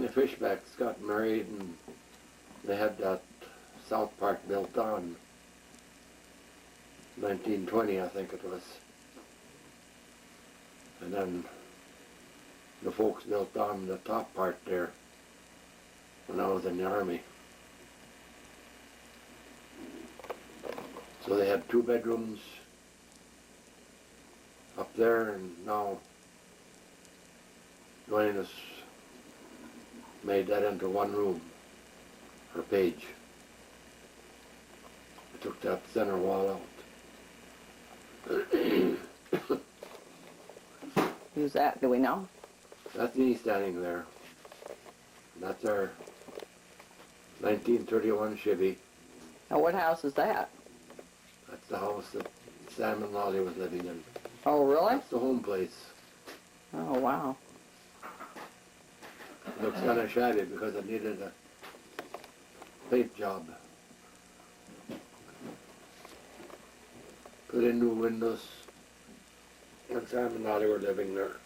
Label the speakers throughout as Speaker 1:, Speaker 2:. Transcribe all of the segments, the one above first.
Speaker 1: the Fishbacks got married, and they had that south part built on 1920, I think it was. And then the folks built on the top part there when I was in the Army. So they had 2 bedrooms up there, and now Noreen has made that into 1 room, her page. I took that center wall out.
Speaker 2: Who's that? Do we know?
Speaker 1: That's me standing there. That's our 1931 Chevy.
Speaker 2: Oh, what house is that?
Speaker 1: That's the house that Sam and Lolly was living in.
Speaker 2: Oh, really?
Speaker 1: That's the home place.
Speaker 2: Oh, wow.
Speaker 1: It looks kind of shabby because it needed a paint job. Put in new windows when Sam and Lolly were living there.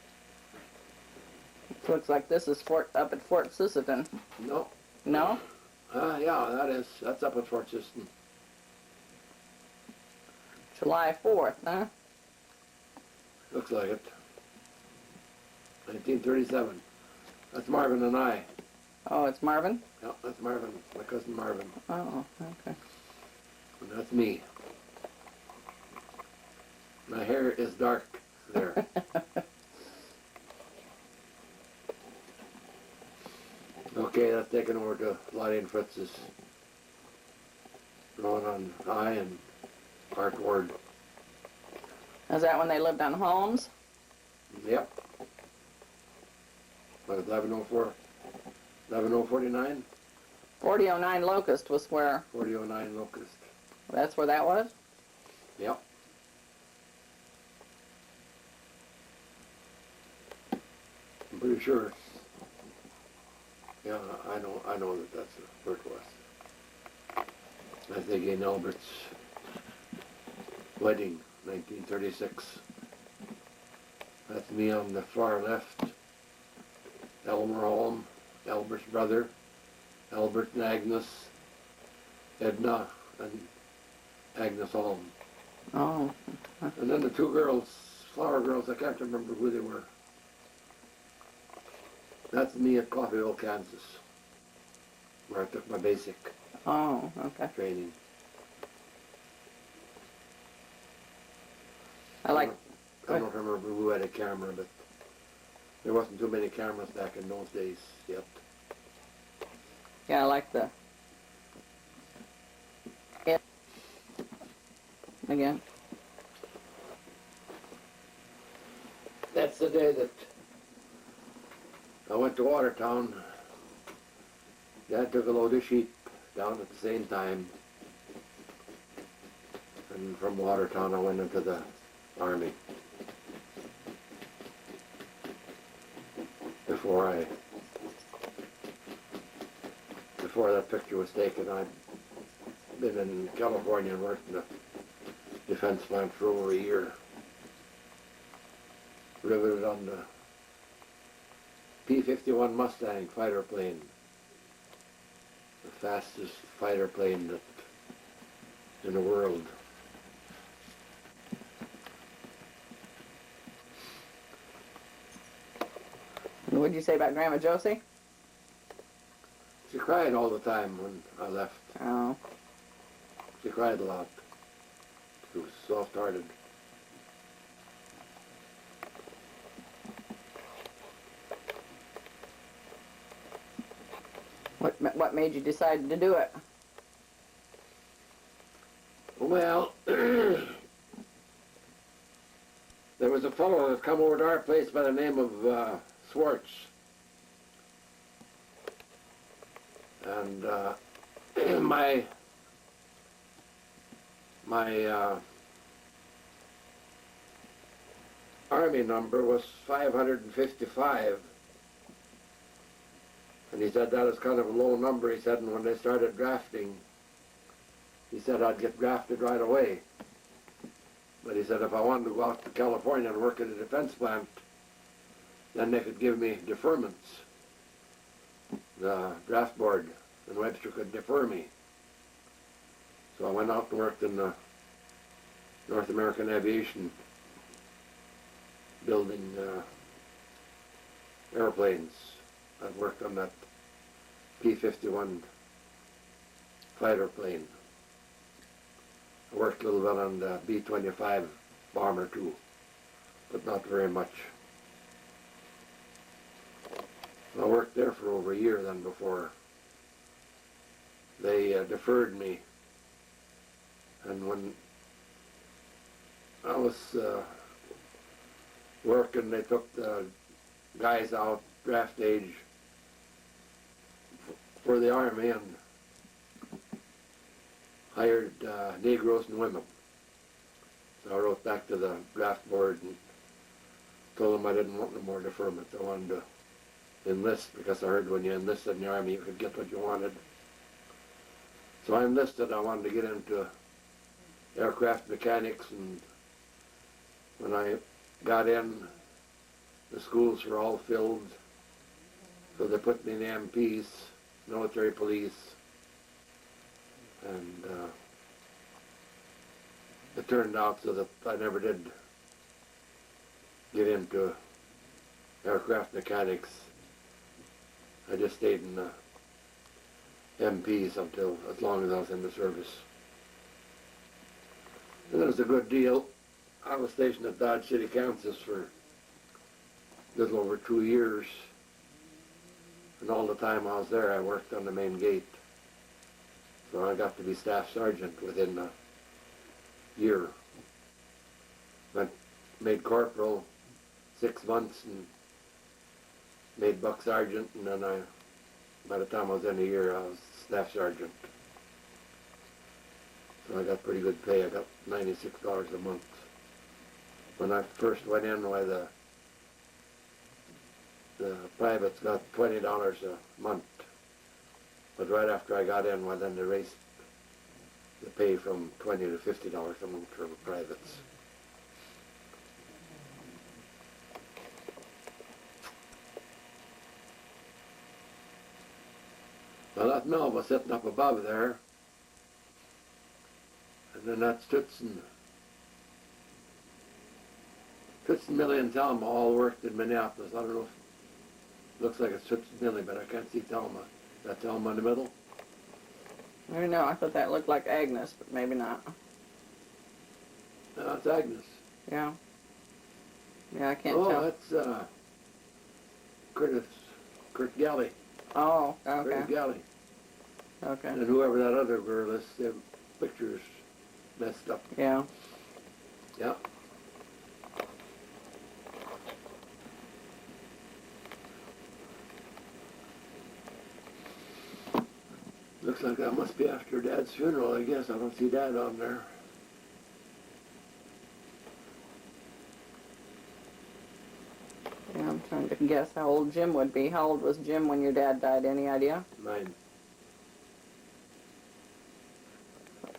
Speaker 2: Looks like this is up at Fort Sisseton.
Speaker 1: No.
Speaker 2: No?
Speaker 1: Yeah, that's up at Fort Sisseton.
Speaker 2: July 4th, huh?
Speaker 1: Looks like it. 1937. That's Marvin and I.
Speaker 2: Oh, it's Marvin?
Speaker 1: Yeah, that's Marvin, my cousin Marvin.
Speaker 2: Oh, okay.
Speaker 1: And that's me. My hair is dark there. Okay, that's taken over to Lottie and Fritz's. Going on I and Art Ward.
Speaker 2: Is that when they lived on Holmes?
Speaker 1: Yep. What, 1104? 11049?
Speaker 2: 4009 Locust was where?
Speaker 1: 4009 Locust.
Speaker 2: That's where that was?
Speaker 1: Yep. I'm pretty sure. Yeah, I know that that's where it was. I think in Albert's wedding, 1936. That's me on the far left. Elmer Holm, Albert's brother, Albert and Agnes, Edna and Agnes Holm.
Speaker 2: Oh.
Speaker 1: And then the 2 girls, flower girls, I can't remember who they were. That's me at Coffeyville, Kansas, where I took my basic
Speaker 2: Okay.
Speaker 1: training.
Speaker 2: I like...
Speaker 1: I don't remember who had a camera, but there wasn't too many cameras back in those days yet.
Speaker 2: Yeah, I like the... Again.
Speaker 1: That's the day that I went to Watertown. Dad took a load of sheep down at the same time. And from Watertown I went into the Army. Before that picture was taken, I'd been in California and worked in a defense plant for over a year. Riveted on the P-51 Mustang fighter plane, the fastest fighter plane in the world.
Speaker 2: What did you say about Grandma Josie?
Speaker 1: She cried all the time when I left.
Speaker 2: Oh.
Speaker 1: She cried a lot. She was soft-hearted.
Speaker 2: What made you decide to do it?
Speaker 1: Well, there was a fellow that come over to our place by the name of Swartz. And my Army number was 555. And he said that is kind of a low number, he said, and when they started drafting, he said I'd get drafted right away. But he said if I wanted to go out to California and work at a defense plant, then they could give me deferments. the draft board in Webster could defer me. So I went out and worked in the North American Aviation building airplanes. I've worked on that P-51 fighter plane. I worked a little bit on the B-25 bomber too, but not very much. I worked there for over a year then before they deferred me. And when I was working, they took the guys out, draft age, for the Army and hired Negroes and women. So I wrote back to the draft board and told them I didn't want no more deferment. I wanted to enlist because I heard when you enlisted in the Army you could get what you wanted. So I enlisted. I wanted to get into aircraft mechanics, and when I got in, the schools were all filled, so they put me in the MPs, military police, and it turned out so that I never did get into aircraft mechanics. I just stayed in the MPs until as long as I was in the service. And it was a good deal. I was stationed at Dodge City, Kansas for a little over 2 years. And all the time I was there, I worked on the main gate. So I got to be staff sergeant within a year. Made corporal 6 months and made buck sergeant, and then by the time I was in a year, I was staff sergeant. So I got pretty good pay. I got $96 a month. When I first went in, why the privates got $20 a month. But right after I got in, well, then they raised the pay from $20 to $50 a month for the privates. Well, that mill was sitting up above there, and then that's Tootson. Tootson, Millie, and Thelma all worked in Minneapolis. I don't know if it looks like it's Tootson, Millie, but I can't see Thelma. Is that Thelma in the middle?
Speaker 2: I don't know. I thought that looked like Agnes, but maybe not.
Speaker 1: No, it's Agnes.
Speaker 2: Yeah. Yeah, I can't
Speaker 1: Oh,
Speaker 2: tell.
Speaker 1: that's Kurt Galley.
Speaker 2: Oh, okay.
Speaker 1: Kurt Galley.
Speaker 2: Okay.
Speaker 1: And whoever that other girl is, their picture's messed up.
Speaker 2: Yeah.
Speaker 1: Yeah. Looks like that must be after Dad's funeral, I guess. I don't see Dad on there.
Speaker 2: Yeah, I'm trying to guess how old Jim would be. How old was Jim when your dad died? Any idea?
Speaker 1: 9.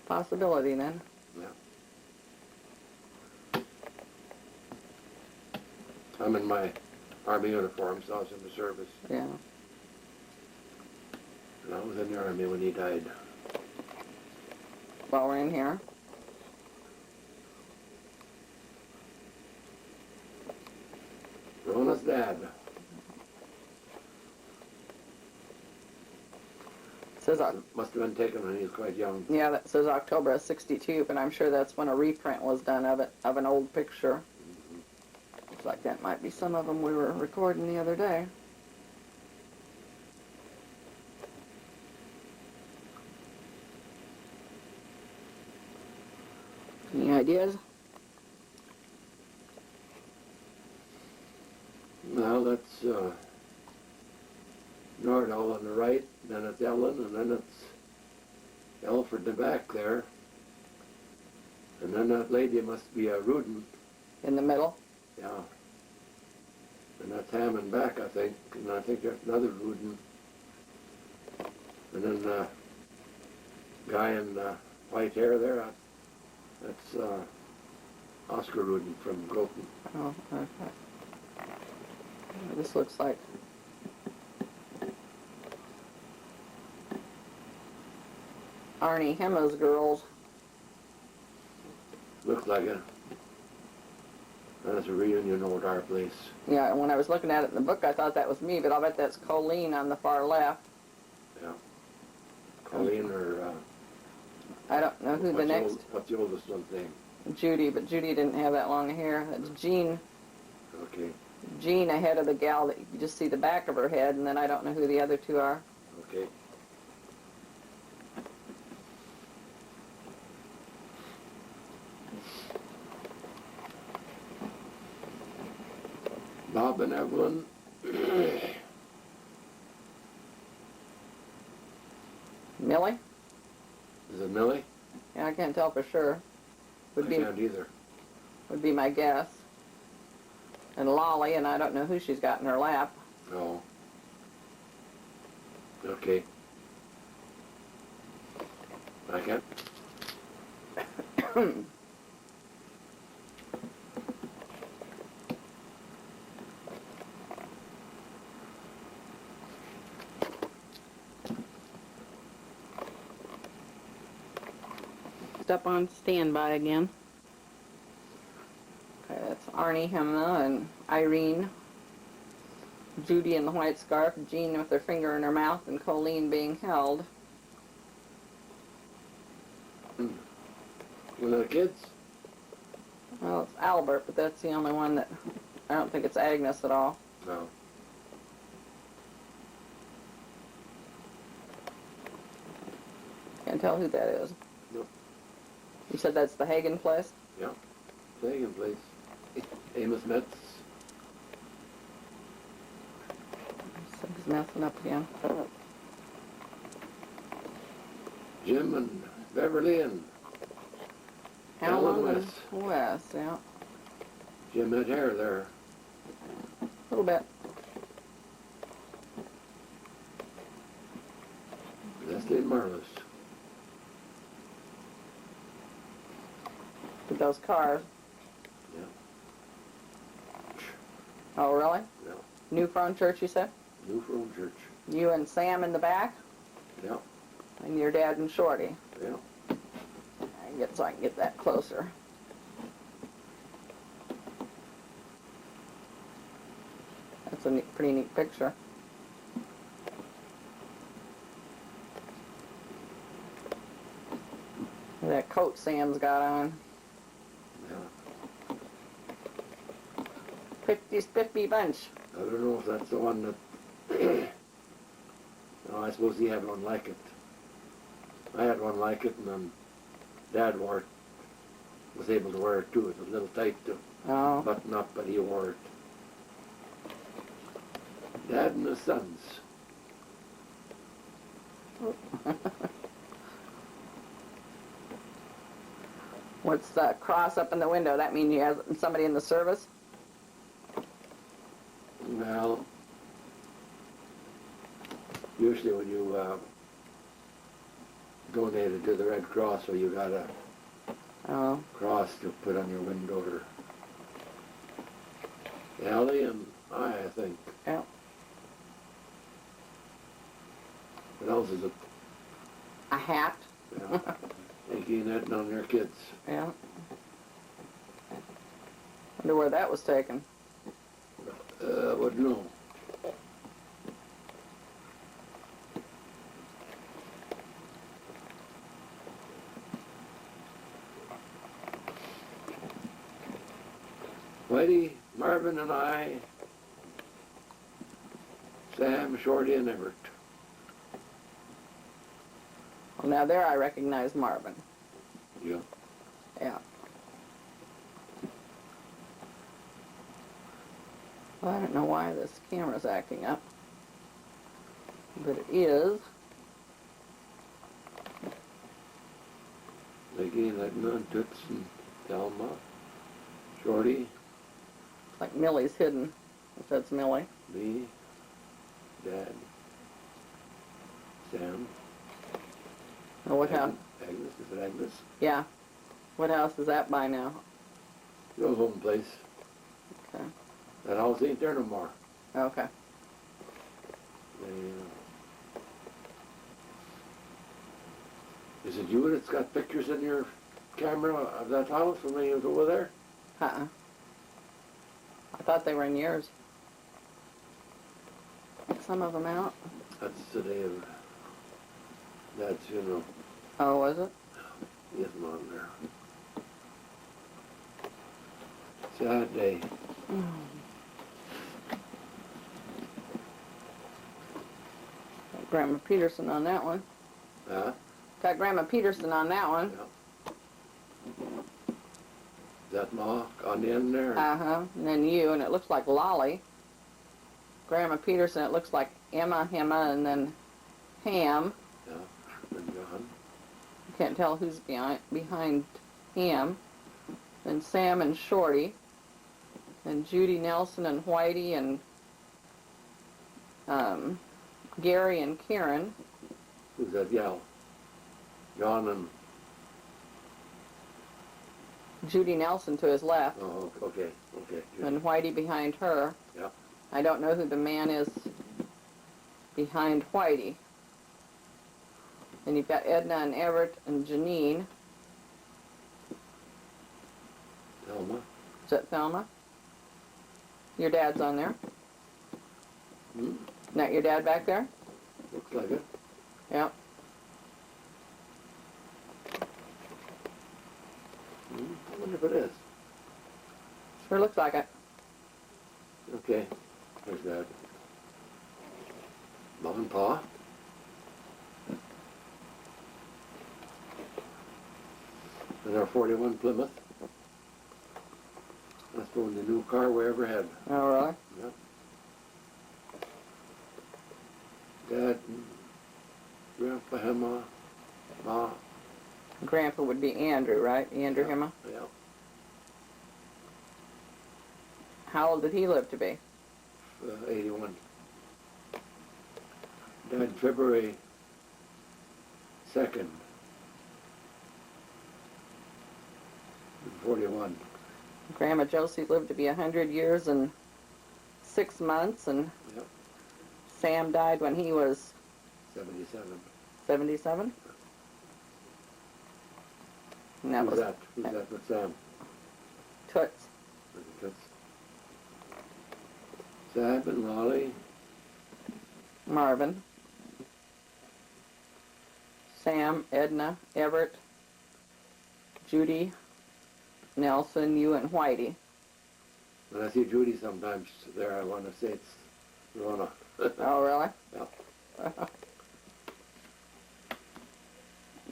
Speaker 2: Possibility then.
Speaker 1: Yeah. I'm in my Army uniform, so I was in the service.
Speaker 2: Yeah.
Speaker 1: And I was in the Army when he died.
Speaker 2: While we're in here.
Speaker 1: Rona's dad.
Speaker 2: Says
Speaker 1: Must have been taken when he was quite young.
Speaker 2: yeah, that says October of '62, but I'm sure that's when a reprint was done of it, of an old picture. Looks like that might be some of them we were recording the other day. Any ideas?
Speaker 1: Well, that's Nordall on the right, then it's Ellen, and then it's Elford in the back there. And then that lady must be a Rueben.
Speaker 2: In the middle?
Speaker 1: Yeah. And that's Hammond back, I think. And I think there's another Rueben. And then the guy in white hair there, that's Oscar Rueben from Groton.
Speaker 2: Oh, okay. This looks like Arnie Hemmah's girls.
Speaker 1: Looks like it. That's a reunion over at our place.
Speaker 2: Yeah, and when I was looking at it in the book, I thought that was me, but I'll bet that's Colleen on the far left.
Speaker 1: Yeah. Colleen or,
Speaker 2: I don't know who the next.
Speaker 1: What's the oldest one's name?
Speaker 2: Judy, but Judy didn't have that long hair. That's Jean.
Speaker 1: Okay.
Speaker 2: Jean ahead of the gal that you can just see the back of her head, and then I don't know who the other two are.
Speaker 1: Okay. Bob and Evelyn.
Speaker 2: Millie?
Speaker 1: Is it Millie?
Speaker 2: Yeah, I can't tell for sure.
Speaker 1: I can't either.
Speaker 2: Would be my guess. And Lolly, and I don't know who she's got in her lap.
Speaker 1: No. Okay. I can't.
Speaker 2: Step on standby again. Okay, that's Arnie Hemmah and Irene. Judy in the white scarf, Jean with her finger in her mouth, and Colleen being held.
Speaker 1: One of the kids?
Speaker 2: Well, it's Albert, but that's the only one that... I don't think it's Agnes at all.
Speaker 1: No.
Speaker 2: Can't tell who that is.
Speaker 1: Nope.
Speaker 2: You said that's the Hagen place?
Speaker 1: Yeah. Second place. Amos Metz.
Speaker 2: Something's messing up again.
Speaker 1: Jim and Beverly and Alan West.
Speaker 2: West, yeah.
Speaker 1: Jim had hair there.
Speaker 2: A little bit.
Speaker 1: Leslie and Marlis.
Speaker 2: With those cars.
Speaker 1: Yeah.
Speaker 2: Oh, really?
Speaker 1: Yeah.
Speaker 2: New Front Church, you said?
Speaker 1: New Frome Church.
Speaker 2: You and Sam in the back?
Speaker 1: Yeah.
Speaker 2: And your dad and Shorty?
Speaker 1: Yeah.
Speaker 2: I get so I can get that closer. That's a pretty neat picture. That coat Sam's got on.
Speaker 1: Yeah.
Speaker 2: 50's 50 bunch.
Speaker 1: I don't know if that's the one that... No, I suppose he had one like it. I had one like it, and then Dad wore it. Was able to wear it too. It was a little tight to button up, but he wore it. Dad and his sons.
Speaker 2: What's the cross up in the window? That mean you have somebody in the service?
Speaker 1: Well, usually when you donated to the Red Cross, so you got a cross to put on your window, or Allie and I think.
Speaker 2: Yeah.
Speaker 1: What else is it?
Speaker 2: A hat.
Speaker 1: Yeah. Taking that on their kids.
Speaker 2: Yeah. Wonder where that was taken.
Speaker 1: Wouldn't know. Whitey, Marvin and I, Sam, Shorty, and Everett.
Speaker 2: Well, now there I recognize Marvin.
Speaker 1: Yeah.
Speaker 2: Yeah. Well, I don't know why this camera's acting up, but it is.
Speaker 1: Mickey, Legna, Toots, and Thelma, Shorty,
Speaker 2: Like Millie's hidden, if that's Millie.
Speaker 1: me, Dad, Sam.
Speaker 2: Oh, what house?
Speaker 1: Agnes, is it Agnes?
Speaker 2: Yeah. What house is that by now?
Speaker 1: Your home place.
Speaker 2: Okay.
Speaker 1: That house ain't there no more.
Speaker 2: Okay.
Speaker 1: They Is it you that's got pictures in your camera of that house when he was over there?
Speaker 2: Uh-uh. I thought they were in yours. Take some of them out.
Speaker 1: That's the day of Dad's funeral.
Speaker 2: Oh, was it?
Speaker 1: He isn't on there. Sad day.
Speaker 2: Got Grandma Peterson on that one.
Speaker 1: Huh?
Speaker 2: Got Grandma Peterson on that one.
Speaker 1: Is that Ma on the end there?
Speaker 2: Uh-huh. And then you, and it looks like Lolly. Grandma Peterson, it looks like Emma, Hemmah, and then Ham.
Speaker 1: Yeah, and John.
Speaker 2: Can't tell who's behind him. Then Sam and Shorty. And Judy Nelson and Whitey and Gary and Karen.
Speaker 1: Who's that gal? John and...
Speaker 2: Judy Nelson to his left.
Speaker 1: Oh, okay. Yeah.
Speaker 2: And Whitey behind her.
Speaker 1: Yeah.
Speaker 2: I don't know who the man is behind Whitey. And you've got Edna and Everett and Janine.
Speaker 1: Hemmah.
Speaker 2: Is that Thelma? Your dad's on there.
Speaker 1: Hmm?
Speaker 2: Not your dad back there?
Speaker 1: Looks like it.
Speaker 2: Yeah.
Speaker 1: I wonder if it is.
Speaker 2: Sure looks like it.
Speaker 1: Okay. There's Dad. Mom and Pa. And our 41 Plymouth. That's the only new car we ever had.
Speaker 2: Oh, really?
Speaker 1: Yep. Dad and Grandpa Hemmah, Ma.
Speaker 2: Grandpa would be Andrew, right? Andrew
Speaker 1: Yeah.
Speaker 2: Hemmah.
Speaker 1: Yeah.
Speaker 2: How old did he live to be?
Speaker 1: 81. Died February 2nd. 41.
Speaker 2: Grandma Josie lived to be 100 years and 6 months, and
Speaker 1: Yep.
Speaker 2: Sam died when he was
Speaker 1: 77.
Speaker 2: 77. And that
Speaker 1: Who's
Speaker 2: was
Speaker 1: that? Who's that with Sam?
Speaker 2: Toots.
Speaker 1: I think that's Sam and Lolly.
Speaker 2: Marvin. Sam, Edna, Everett, Judy, Nelson, you, and Whitey.
Speaker 1: When I see Judy sometimes there, I want to say it's Rona.
Speaker 2: Oh, really?
Speaker 1: Yeah.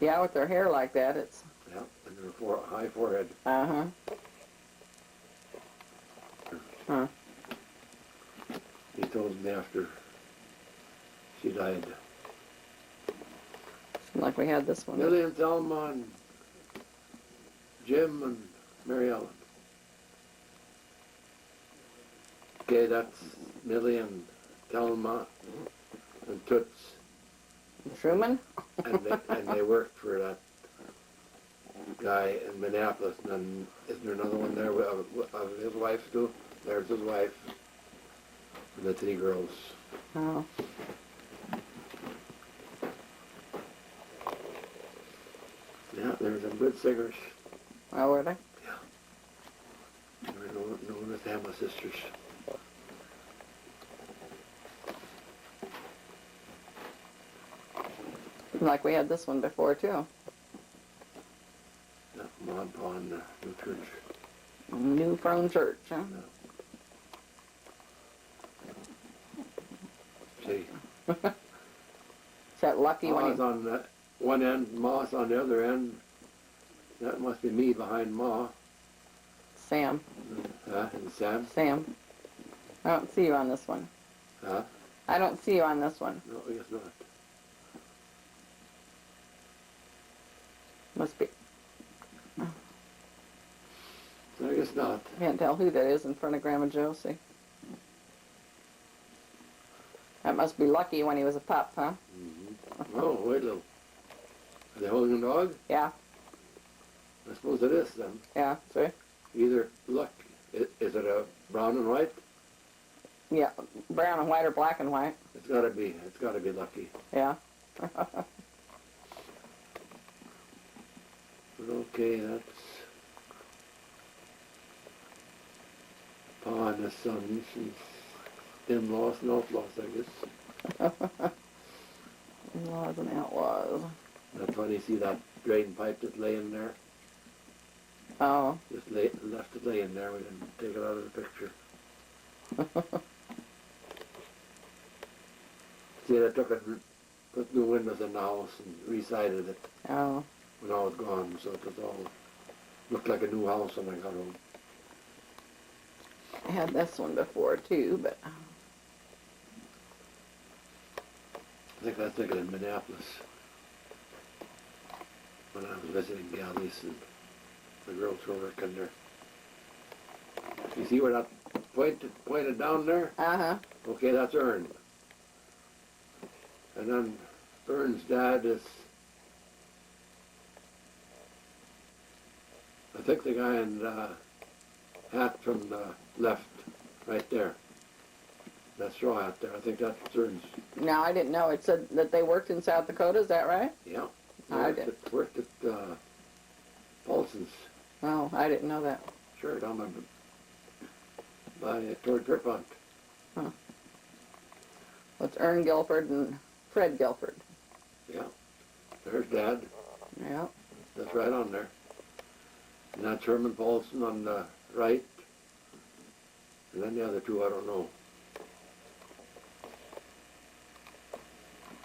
Speaker 2: Yeah, with their hair like that, it's...
Speaker 1: Yeah, and her high forehead.
Speaker 2: Uh-huh. Huh.
Speaker 1: He told me after she died.
Speaker 2: Seemed like we had this one.
Speaker 1: Millie and Thelma and Jim and Mary Ellen. Okay, that's Millie and Thelma and Toots.
Speaker 2: Truman?
Speaker 1: And they worked for that guy in Minneapolis. And then isn't there another one there of his wife too? There's his wife and the 3 girls.
Speaker 2: Oh.
Speaker 1: Yeah, there's some good singers.
Speaker 2: Oh, were they?
Speaker 1: They were known as the Hemmah sisters.
Speaker 2: Seemed like we had this one before, too.
Speaker 1: Yeah, Ma and Pa in the new church.
Speaker 2: New Fern Church, huh?
Speaker 1: See,
Speaker 2: Is that Lucky when
Speaker 1: Ma's
Speaker 2: he...
Speaker 1: on the one end, Ma's on the other end. That must be me behind Ma.
Speaker 2: Sam.
Speaker 1: And Sam.
Speaker 2: Sam. I don't see you on this one.
Speaker 1: Huh?
Speaker 2: I don't see you on this one.
Speaker 1: No, I guess not.
Speaker 2: Must be...
Speaker 1: I guess not.
Speaker 2: Can't tell who that is in front of Grandma Josie. That must be Lucky when he was a pup, huh?
Speaker 1: Mm-hmm. Oh, wait a little. Are they holding a dog?
Speaker 2: Yeah,
Speaker 1: I suppose it is then.
Speaker 2: yeah, see?
Speaker 1: Either look, is it a brown and white?
Speaker 2: Yeah, brown and white or black and white.
Speaker 1: It's gotta be Lucky.
Speaker 2: Yeah.
Speaker 1: But okay, that's Pa and his sons and in-laws and outlaws, I guess.
Speaker 2: In-laws and outlaws.
Speaker 1: That's funny, see that drain pipe just laying there?
Speaker 2: Oh.
Speaker 1: Just left it laying there, we didn't take it out of the picture. See, they took it and put new windows in the house and re-sided it
Speaker 2: Oh.
Speaker 1: when I was gone, so it was all, looked like a new house when I got home.
Speaker 2: I had this one before too, but
Speaker 1: I think I took it in Minneapolis when I was visiting Gallies and the girls were working there. You see where that pointed down there?
Speaker 2: uh-huh.
Speaker 1: Okay, that's Ern. And then Ern's dad is, I think the guy in the hat from the left, right there. That straw hat there, I think that's Ern's.
Speaker 2: Now I didn't know. It said that they worked in South Dakota, is that right?
Speaker 1: Yeah.
Speaker 2: I did.
Speaker 1: Worked at Paulson's.
Speaker 2: Oh, I didn't know that.
Speaker 1: Sure, down by toward Pierpont.
Speaker 2: Huh. Well, it's Ern Guilford and Fred Guilford.
Speaker 1: Yeah. There's Dad.
Speaker 2: Yeah.
Speaker 1: That's right on there. And that's Herman Paulson on the right. And then the other two, I don't know.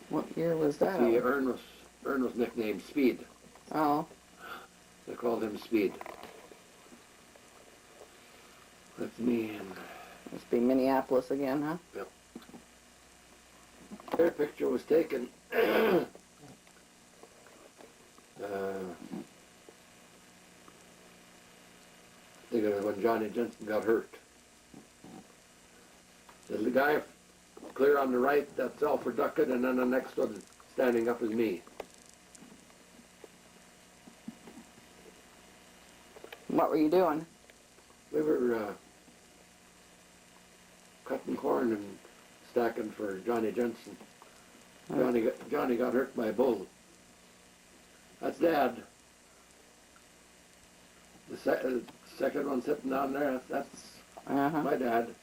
Speaker 2: What year was that?
Speaker 1: See, Ern was nicknamed Speed.
Speaker 2: Oh.
Speaker 1: They called him Speed. That's me and
Speaker 2: Must be Minneapolis again, huh?
Speaker 1: yep. Their picture was taken I think it was when Johnny Jensen got hurt. There's the guy clear on the right, that's Alfred Duckett, and then the next one standing up is me.
Speaker 2: What were you doing?
Speaker 1: We were cutting corn and stacking for Johnny Jensen. Johnny got hurt by a bull. That's Dad. The second one sitting down there, that's
Speaker 2: Uh-huh.
Speaker 1: my dad.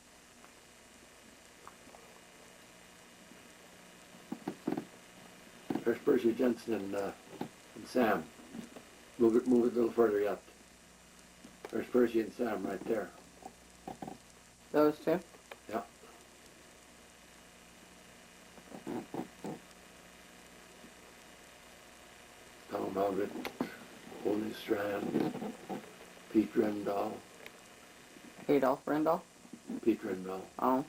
Speaker 1: There's Percy Jensen and Sam. Move it a little further yet. There's Percy and Sam right there.
Speaker 2: Those two?
Speaker 1: Yeah. Tom Margaret, Holy Strand, Pete Rendall,
Speaker 2: Adolph Rendell?
Speaker 1: Pete Rendall.
Speaker 2: Oh.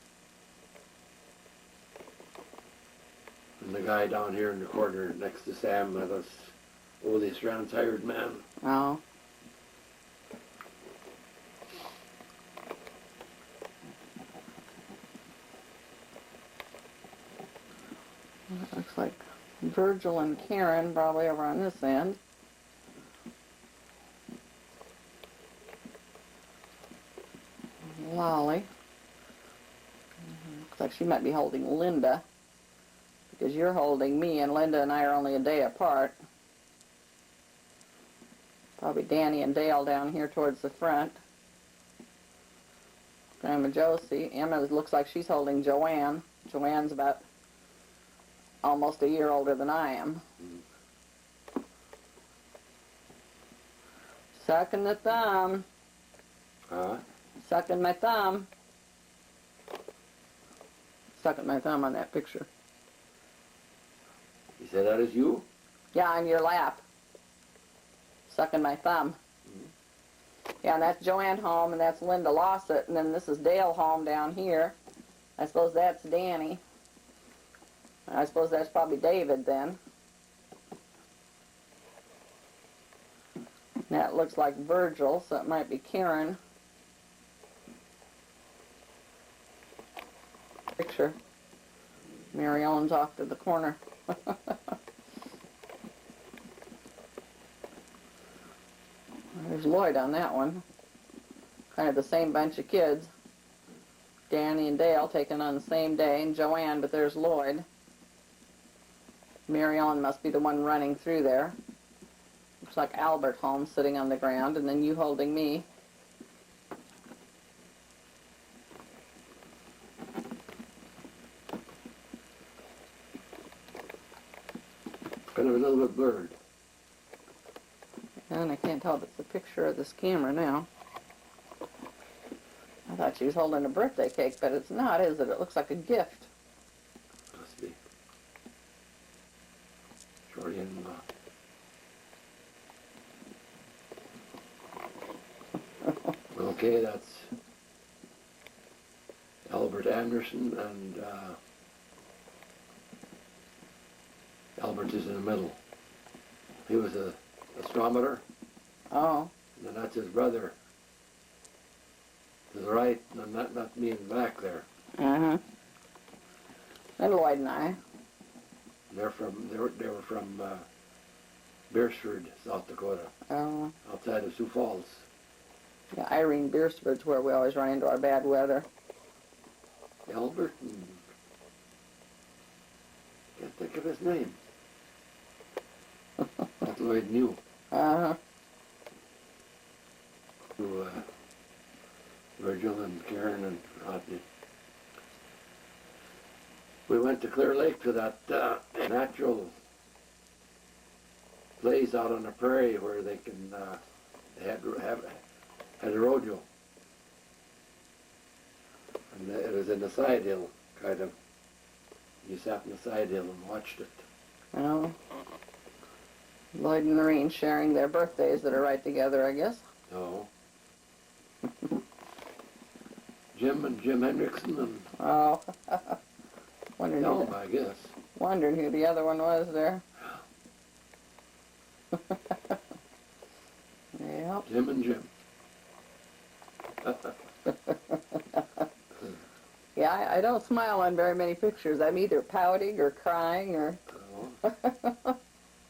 Speaker 1: And the guy down here in the corner next to Sam, that was Holy Strand's hired man.
Speaker 2: Oh. It looks like Virgil and Karen probably over on this end. Lolly. Looks like she might be holding Linda, because you're holding me, and Linda and I are only a day apart. Probably Danny and Dale down here towards the front. Grandma Josie. Emma looks like she's holding Joanne. Joanne's about almost a year older than I am. Sucking the thumb. Sucking my thumb. Sucking my thumb on that picture.
Speaker 1: You say that is you?
Speaker 2: Yeah, on your lap. Sucking my thumb. Yeah, and that's Joanne Home, and that's Linda Lossett, and then this is Dale Home down here. I suppose that's Danny. I suppose that's probably David then. That looks like Virgil, so it might be Karen. Picture. Mary Ellen's off to the corner. There's Lloyd on that one. Kind of the same bunch of kids. Danny and Dale taken on the same day, and Joanne, but there's Lloyd. Mary Ellen must be the one running through there. Looks like Albert Holmes sitting on the ground, and then you holding me.
Speaker 1: Kind of a little bit blurred.
Speaker 2: And I can't tell if it's a picture of this camera now. I thought she was holding a birthday cake, but it's not, is it? It looks like a gift.
Speaker 1: Must be. Shorty and okay, that's Albert Anderson, and Albert is in the middle. He was a astronomer,
Speaker 2: Oh,
Speaker 1: and then that's his brother to the right, and not me in the back there.
Speaker 2: uh-huh. And Lloyd and I.
Speaker 1: They were from Beersford, South Dakota,
Speaker 2: Oh,
Speaker 1: outside of Sioux Falls.
Speaker 2: yeah, Irene Beersford's where we always run into our bad weather.
Speaker 1: Albert, and can't think of his name. That Lloyd knew.
Speaker 2: Uh-huh.
Speaker 1: To Virgil and Karen and Rodney. We went to Clear Lake to that natural place out on the prairie where they can they had a rodeo, and it was in the side hill, kind of. You sat in the side hill and watched it.
Speaker 2: Oh. Lloyd and Noreen sharing their birthdays that are right together, I guess.
Speaker 1: No. Jim and Jim Hendrickson and
Speaker 2: Oh. wondering, who
Speaker 1: Elm, I guess.
Speaker 2: wondering who the other one was there. Yeah.
Speaker 1: Jim and Jim.
Speaker 2: Yeah, I don't smile on very many pictures. I'm either pouting or crying or...
Speaker 1: Oh,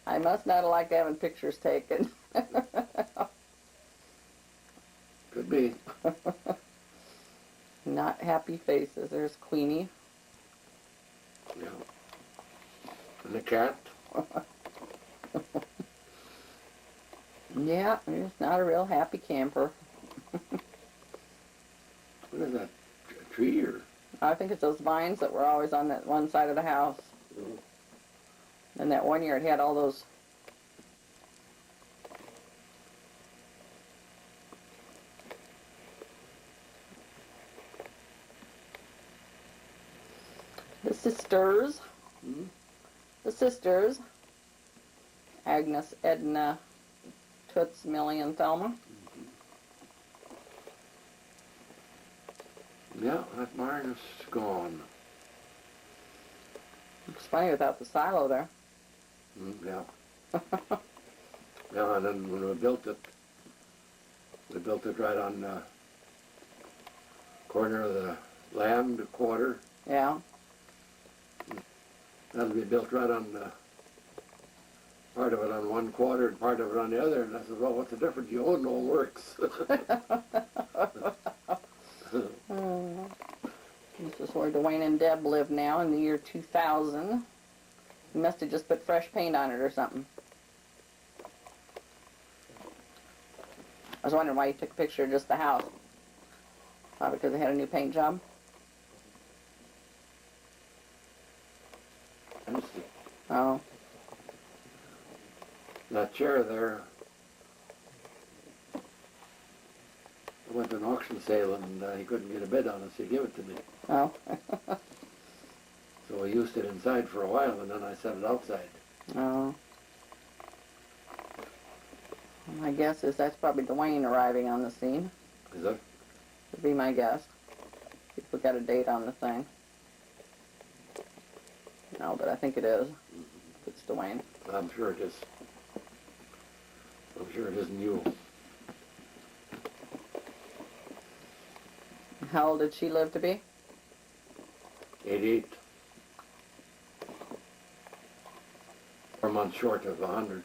Speaker 2: I must not like having pictures taken.
Speaker 1: could be.
Speaker 2: Not happy faces. There's Queenie.
Speaker 1: Yeah. And the cat.
Speaker 2: Yeah, he's not a real happy camper.
Speaker 1: What is that? A tree or?
Speaker 2: I think it's those vines that were always on that one side of the house.
Speaker 1: Oh,
Speaker 2: And that one year it had all those... The sisters.
Speaker 1: hmm?
Speaker 2: The sisters. Agnes, Edna, Toots, Millie, and Thelma.
Speaker 1: Yeah, that barn is gone.
Speaker 2: It's funny without the silo there.
Speaker 1: Yeah. Yeah, and then when we built it right on the corner of the land quarter.
Speaker 2: Yeah.
Speaker 1: That'll be built right on the, part of it on one quarter and part of it on the other. And I said, well, what's the difference? You own all works.
Speaker 2: This is where Dwayne and Deb live now in the year 2000. You must have just put fresh paint on it or something. I was wondering why you took a picture of just the house. Probably because they had a new paint job.
Speaker 1: Empty.
Speaker 2: Oh.
Speaker 1: That chair there, I went to an auction sale and he couldn't get a bid on it, so he gave it to me.
Speaker 2: Oh.
Speaker 1: So I used it inside for a while and then I set it outside.
Speaker 2: Oh. My guess is that's probably Dwayne arriving on the scene.
Speaker 1: Is that?
Speaker 2: Would be my guess. If we got a date on the thing. No, but I think it is. It's Dwayne.
Speaker 1: I'm sure it is. I'm sure it isn't you.
Speaker 2: How old did she live to be?
Speaker 1: 88. 4 months short of 100.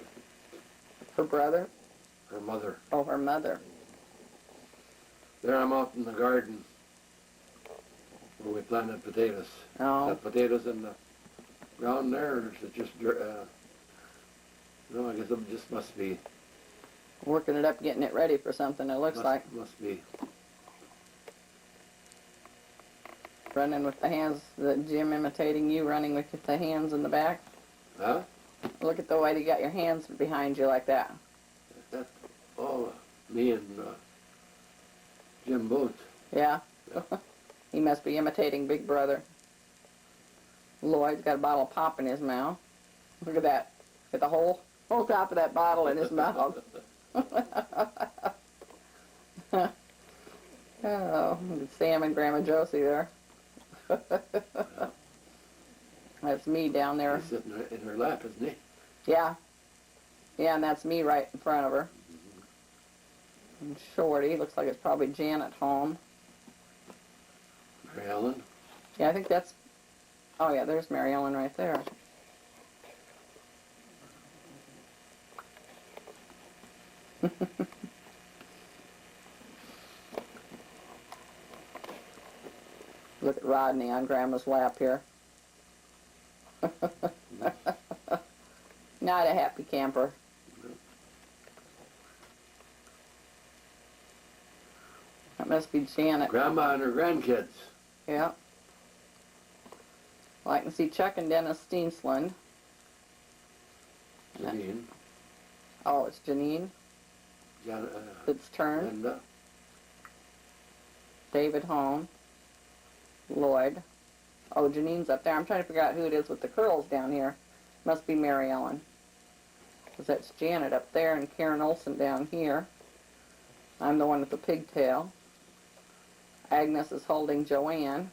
Speaker 2: Her brother?
Speaker 1: Her mother.
Speaker 2: Oh, her mother.
Speaker 1: There I'm out in the garden where we planted potatoes.
Speaker 2: Oh.
Speaker 1: That potatoes in the ground there, or is it just, no, I guess it just must be
Speaker 2: Working it up, getting it ready for something, it looks like.
Speaker 1: Must be.
Speaker 2: Running with the hands, the Jim imitating you, running with the hands in the back.
Speaker 1: Huh?
Speaker 2: Look at the way you got your hands behind you like that.
Speaker 1: That's all me and Jim both.
Speaker 2: Yeah?
Speaker 1: Yeah.
Speaker 2: He must be imitating Big Brother. Lloyd's got a bottle of pop in his mouth. Look at that. Get the whole top of that bottle in his mouth. Oh, Sam and Grandma Josie there. That's me down there.
Speaker 1: He's sitting in her lap, isn't he?
Speaker 2: Yeah. Yeah, and that's me right in front of her. And Shorty, looks like it's probably Janet home.
Speaker 1: Mary Ellen.
Speaker 2: Yeah, I think that's, oh yeah, there's Mary Ellen right there. Look at Rodney on Grandma's lap here. Not a happy camper. That must be Janet.
Speaker 1: Grandma and her grandkids.
Speaker 2: Yeah. Well, I can see Chuck and Dennis Steensland.
Speaker 1: Janine.
Speaker 2: Oh, it's Janine. It's turn.
Speaker 1: Linda.
Speaker 2: David Home. Lloyd. Oh, Janine's up there. I'm trying to figure out who it is with the curls down here. Must be Mary Ellen. Because that's Janet up there and Karen Olson down here. I'm the one with the pigtail. Agnes is holding Joanne.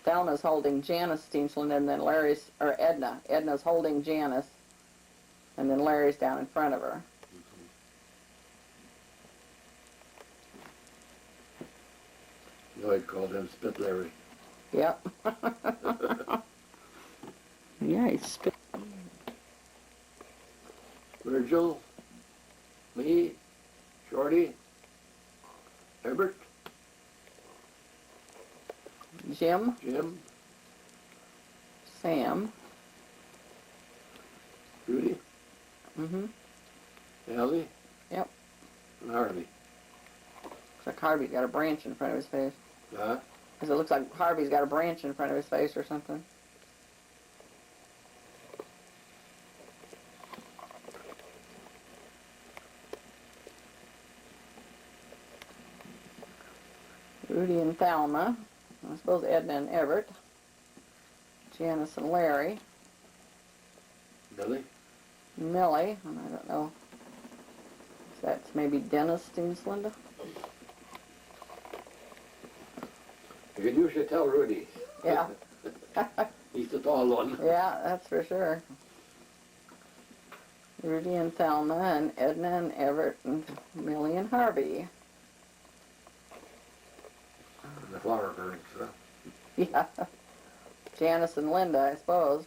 Speaker 2: Thelma's holding Janice Steensland, and then Larry's, or Edna. Edna's holding Janice, and then Larry's down in front of her.
Speaker 1: Lloyd called him Spit Larry.
Speaker 2: Yep. Yeah, he's spit.
Speaker 1: Virgil, me, Shorty, Herbert,
Speaker 2: Jim,
Speaker 1: Jim,
Speaker 2: Sam.
Speaker 1: Judy,
Speaker 2: Mm-hmm.
Speaker 1: Allie,
Speaker 2: Yep.
Speaker 1: and Harvey.
Speaker 2: Looks like Harvey's got a branch in front of his face.
Speaker 1: Huh?
Speaker 2: Because it looks like Harvey's got a branch in front of his face or something. Rudy and Thelma. I suppose Edna and Everett. Janice and Larry.
Speaker 1: Billy,
Speaker 2: Millie, and I don't know if that's maybe Dennis Steensland.
Speaker 1: you should tell Rudy.
Speaker 2: Yeah.
Speaker 1: He's the tall one.
Speaker 2: Yeah, that's for sure. Rudy and Thelma and Edna and Everett and Millie and Harvey.
Speaker 1: And the flower girls, huh?
Speaker 2: Yeah. Janice and Linda, I suppose.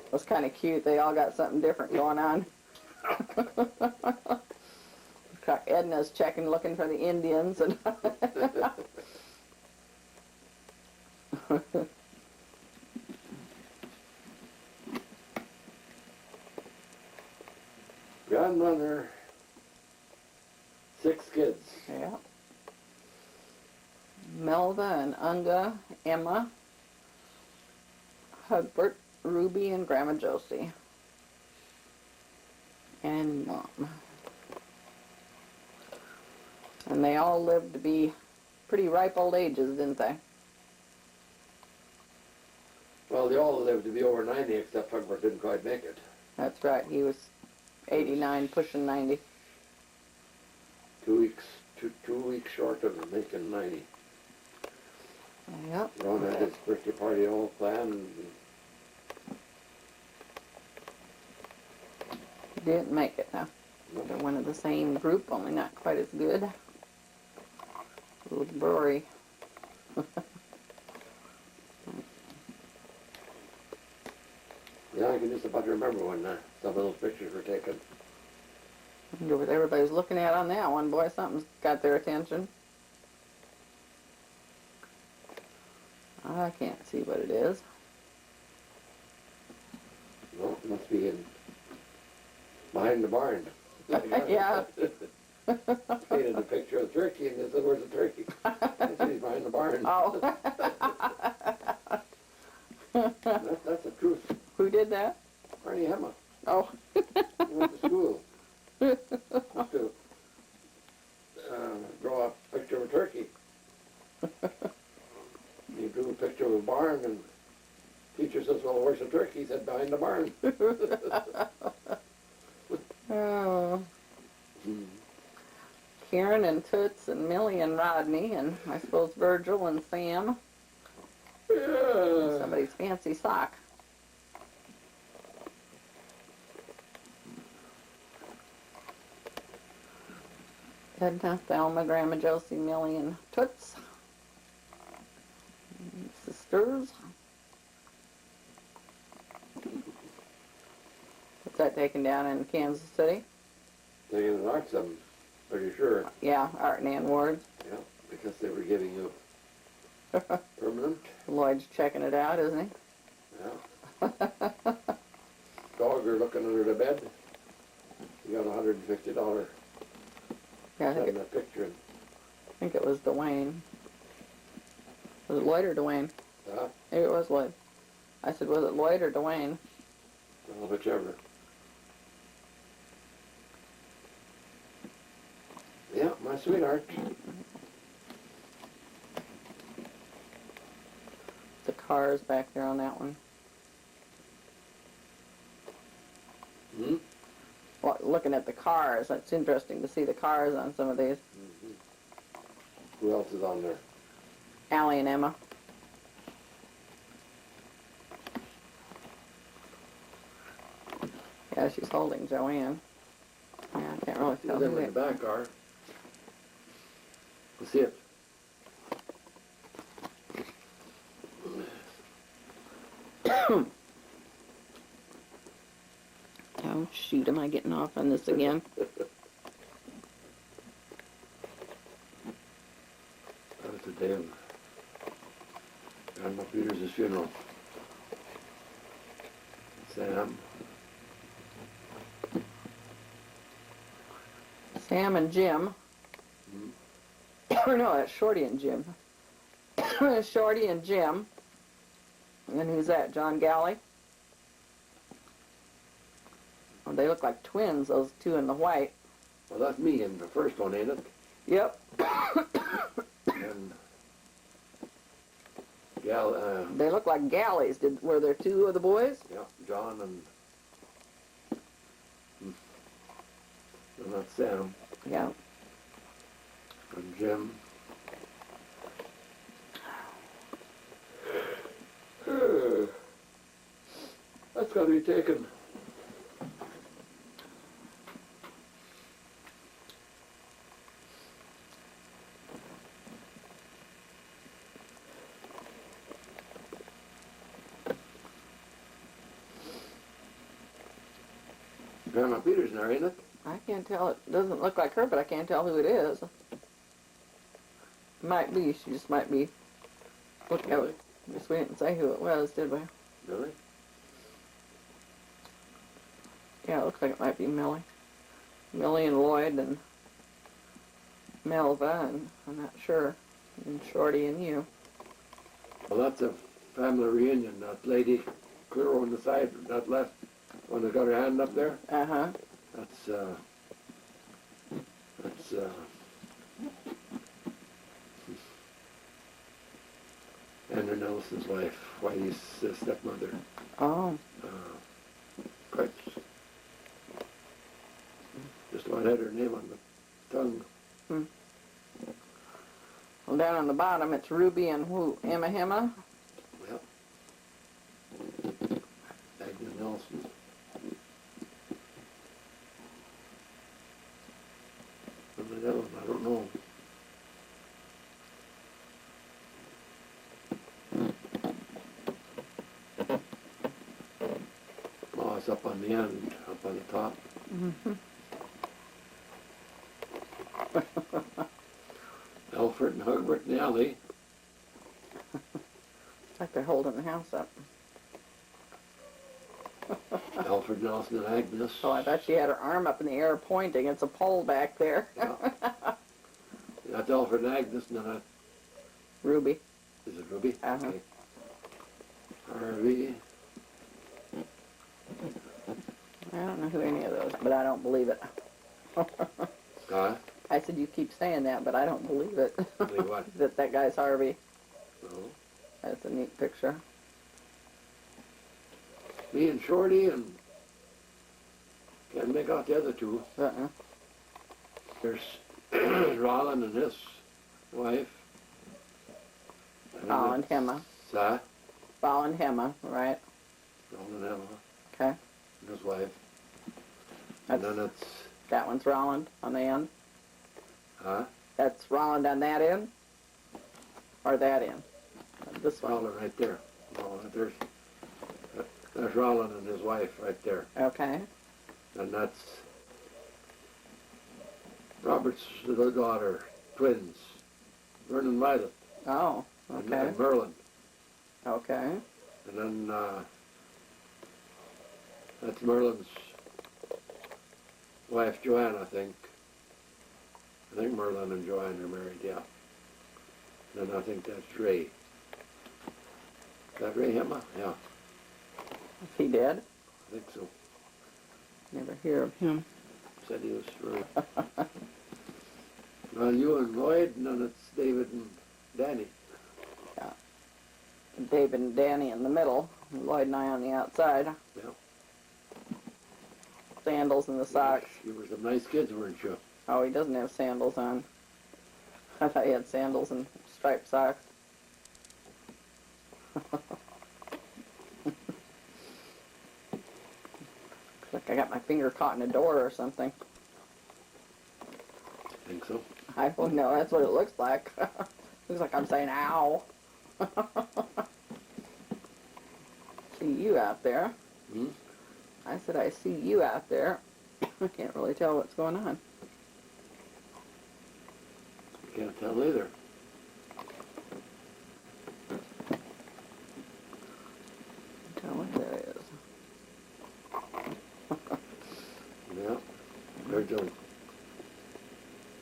Speaker 2: It was kind of cute. They all got something different going on. Edna's checking, looking for the Indians. And
Speaker 1: Grandmother, 6 kids.
Speaker 2: yeah. Melva and Unga, Emma, Hugbert, Ruby, and Grandma Josie. And Mom. And they all lived to be pretty ripe old ages, didn't they?
Speaker 1: Well, they all lived to be over 90, except Hugbert didn't quite make it.
Speaker 2: That's right. He was 89, pushing 90.
Speaker 1: 2 weeks, two weeks short of making 90.
Speaker 2: Yep.
Speaker 1: Ron had his birthday party all planned.
Speaker 2: Didn't make it, huh? They're one of the same group, only not quite as good. Little brewery.
Speaker 1: Yeah, I can just about remember when some of those pictures were taken.
Speaker 2: I wonder what everybody's looking at on that one. Boy, something's got their attention. I can't see what it is.
Speaker 1: Well, it must be in behind the barn.
Speaker 2: Yeah.
Speaker 1: Painted a picture of the turkey and they said, "Where's the turkey?" I said, "He's behind the barn."
Speaker 2: Oh.
Speaker 1: That's the truth.
Speaker 2: Who did that?
Speaker 1: Barney Hemmah.
Speaker 2: Oh.
Speaker 1: He went to school. Used to draw a picture of a turkey. He drew a picture of a barn and teacher says, "Well, where's the turkey?" He said, "Behind the barn."
Speaker 2: Oh. Karen and Toots and Millie and Rodney and I suppose Virgil and Sam.
Speaker 1: Yeah.
Speaker 2: Somebody's fancy sock. Edna, Thelma, Grandma Josie, Millie and Toots. And sisters. What's that taken down in Kansas City?
Speaker 1: Taking an ox, I'm pretty sure.
Speaker 2: Yeah, Art and Ann Ward.
Speaker 1: Yeah, because they were giving you permanent.
Speaker 2: Lloyd's checking it out, isn't he?
Speaker 1: Yeah. Dog are looking under the bed. You got $150.
Speaker 2: Yeah, I
Speaker 1: Send
Speaker 2: think,
Speaker 1: that picture.
Speaker 2: I think it was Dwayne. Was it Lloyd or Dwayne? Maybe it was Lloyd. I said, was it Lloyd or Dwayne?
Speaker 1: Well, whichever. Yeah, my sweetheart.
Speaker 2: The cars back there on that one.
Speaker 1: Hmm?
Speaker 2: Well, looking at the cars, it's interesting to see the cars on some of these.
Speaker 1: Mm-hmm. Who else is on there?
Speaker 2: Allie and Emma. Yeah, she's holding Joanne. Yeah, I can't really tell
Speaker 1: Them
Speaker 2: who
Speaker 1: in
Speaker 2: they
Speaker 1: the back are. Let's see it.
Speaker 2: Oh, shoot, am I getting off on this again?
Speaker 1: That was the day of Grandma Peters' funeral. Sam.
Speaker 2: Sam and Jim. Or no, that's Shorty and Jim. Shorty and Jim. And who's that? John Galley? Oh, they look like twins, those two in the white.
Speaker 1: Well, that's me in the first one, ain't it?
Speaker 2: Yep.
Speaker 1: And
Speaker 2: They look like galleys. Were there two of the boys?
Speaker 1: yeah, John and that's Sam
Speaker 2: Yeah.
Speaker 1: and Jim. That's got to be taken. Grandma Peters in there, ain't it?
Speaker 2: I can't tell. It doesn't look like her, but I can't tell who it is. Might be. She just might be. Look at
Speaker 1: Really?
Speaker 2: it. Guess we didn't say who it was, did we?
Speaker 1: Really?
Speaker 2: Yeah, it looks like it might be Millie. Millie and Lloyd and Melva, and I'm not sure. And Shorty and you.
Speaker 1: Well, that's a family reunion. That lady clear on the side, that left, one that got her hand up there,
Speaker 2: Uh-huh.
Speaker 1: that's Andrew Nelson's wife, Whitey's stepmother.
Speaker 2: Oh.
Speaker 1: Quite, just about had her name on the tongue.
Speaker 2: Well, down on the bottom, it's Ruby and who? Hemmah?
Speaker 1: Well, Agnew Nelson. And the other one, I don't know. Oh, it's up on the end, up on the top.
Speaker 2: Mm-hmm.
Speaker 1: Alfred and Hugbert and Ellie.
Speaker 2: It's like they're holding the house up.
Speaker 1: Alfred Nelson and Agnes.
Speaker 2: Oh, I thought she had her arm up in the air pointing. It's a pole back there.
Speaker 1: Yeah. That's Alfred and Agnes, and then
Speaker 2: Ruby.
Speaker 1: is it Ruby?
Speaker 2: Uh-huh.
Speaker 1: Okay. Harvey.
Speaker 2: I don't know who any of those, but I don't believe it. I said, you keep saying that, but I don't believe it.
Speaker 1: Believe what?
Speaker 2: that guy's Harvey.
Speaker 1: No.
Speaker 2: That's a neat picture.
Speaker 1: Me and Shorty, and can't make out the other two.
Speaker 2: Uh-uh.
Speaker 1: There's Rollin and his wife.
Speaker 2: Rollin Hemmah. Rollin Hemmah, right?
Speaker 1: Rollin Hemmah.
Speaker 2: Okay.
Speaker 1: And his wife.
Speaker 2: That's,
Speaker 1: and then it's,
Speaker 2: that one's Rollin on the end.
Speaker 1: huh?
Speaker 2: That's Rollin on that end? Or that end? This one.
Speaker 1: Rollin right there. Rollin, there's Rollin and his wife right there.
Speaker 2: Okay.
Speaker 1: And that's Robert's little daughter, twins, Vernon Violet.
Speaker 2: Oh,
Speaker 1: And,
Speaker 2: okay.
Speaker 1: and Merlin.
Speaker 2: Okay.
Speaker 1: And then that's Merlin's wife, Joanne, I think. I think Merlin and Joanne are married, yeah. And then I think that's Ray. Is that Ray Hemmah? Yeah,
Speaker 2: Is he dead?
Speaker 1: I think so.
Speaker 2: Never hear of him.
Speaker 1: Said he was Ray. Well, you and Lloyd, and then it's David and Danny.
Speaker 2: David and Danny in the middle, Lloyd and I on the outside.
Speaker 1: Yeah.
Speaker 2: Sandals and the socks.
Speaker 1: You were some nice kids, weren't you?
Speaker 2: Oh, he doesn't have sandals on. I thought he had sandals and striped socks. Looks like I got my finger caught in a door or something.
Speaker 1: Think so?
Speaker 2: I don't know, that's what it looks like. Looks like I'm saying ow. See you out there.
Speaker 1: Hmm?
Speaker 2: I said I see you out there. I can't really tell what's going on.
Speaker 1: Can't tell either.
Speaker 2: Tell what that is.
Speaker 1: Yeah. There's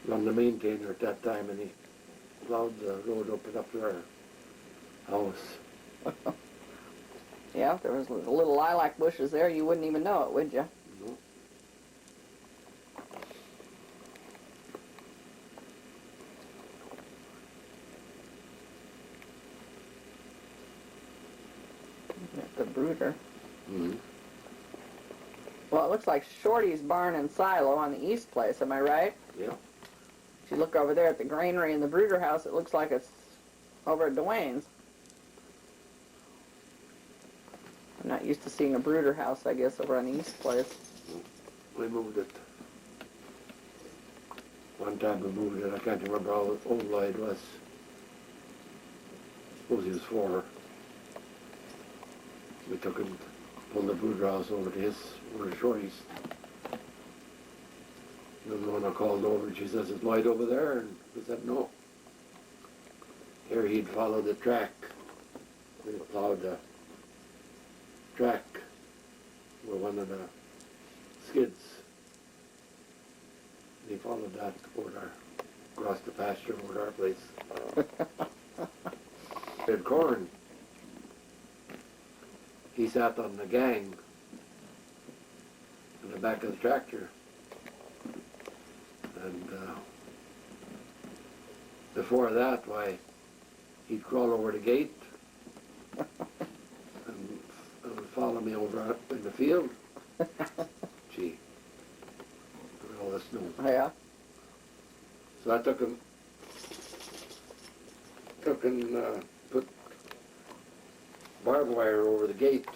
Speaker 1: run the maintainer at that time, and he plowed the road up and up to our house.
Speaker 2: Yeah, if there was little lilac bushes there, you wouldn't even know it, would you?
Speaker 1: No.
Speaker 2: Got the brooder.
Speaker 1: Mm-hmm.
Speaker 2: Well, it looks like Shorty's barn and silo on the east place, am I right?
Speaker 1: Yeah.
Speaker 2: If you look over there at the granary and the brooder house, it looks like it's over at Dwayne's. I'm not used to seeing a brooder house, I guess, over on the east place.
Speaker 1: We moved it. One time we moved it. I can't remember how old Lloyd was. I suppose he was 4. We took him, pulled the brooder house over to one of Shorty's. And then when I called over, she says, "Is Lloyd over there?" And we said, "No." Here he'd followed the track. We plowed the track with one of the skids. And he followed that across the pasture over our place. Did corn. He sat on the gang in the back of the tractor. And before that, why, he'd crawl over the gate and follow me over in the field. Gee, look at all the snow.
Speaker 2: Yeah.
Speaker 1: So I took him put barbed wire over the gate.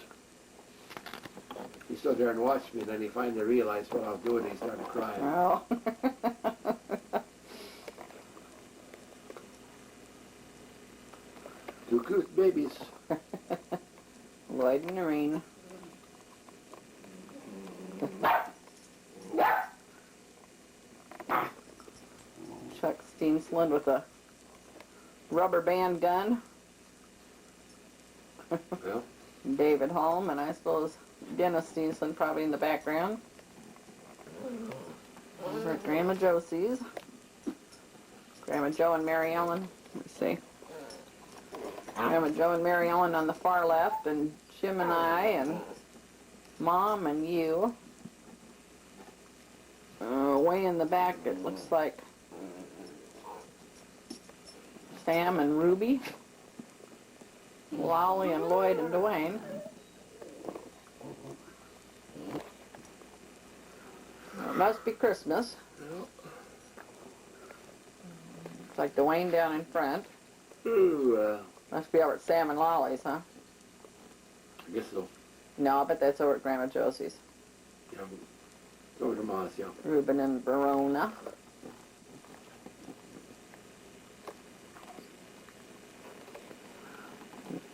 Speaker 1: He stood there and watched me, and then he finally realized what I was doing, and he started crying.
Speaker 2: Oh.
Speaker 1: Two cute babies.
Speaker 2: Lloyd and Noreen. Chuck Steensland with a rubber band gun.
Speaker 1: Well,
Speaker 2: David home, and I suppose Dennis Stevenson probably in the background. Over at Grandma Josie's. Grandma Joe and Mary Ellen. Let me see. Grandma Joe and Mary Ellen on the far left, and Jim and I, and Mom and you. Way in the back, it looks like Sam and Ruby. Lolly and Lloyd and Dwayne. It must be Christmas. It's like Dwayne down in front.
Speaker 1: Ooh,
Speaker 2: Must be over at Sam and Lolly's, huh?
Speaker 1: I guess so.
Speaker 2: No, I bet that's over at Grandma Josie's.
Speaker 1: Yeah, over to Moss, yeah.
Speaker 2: Rueben and Verona.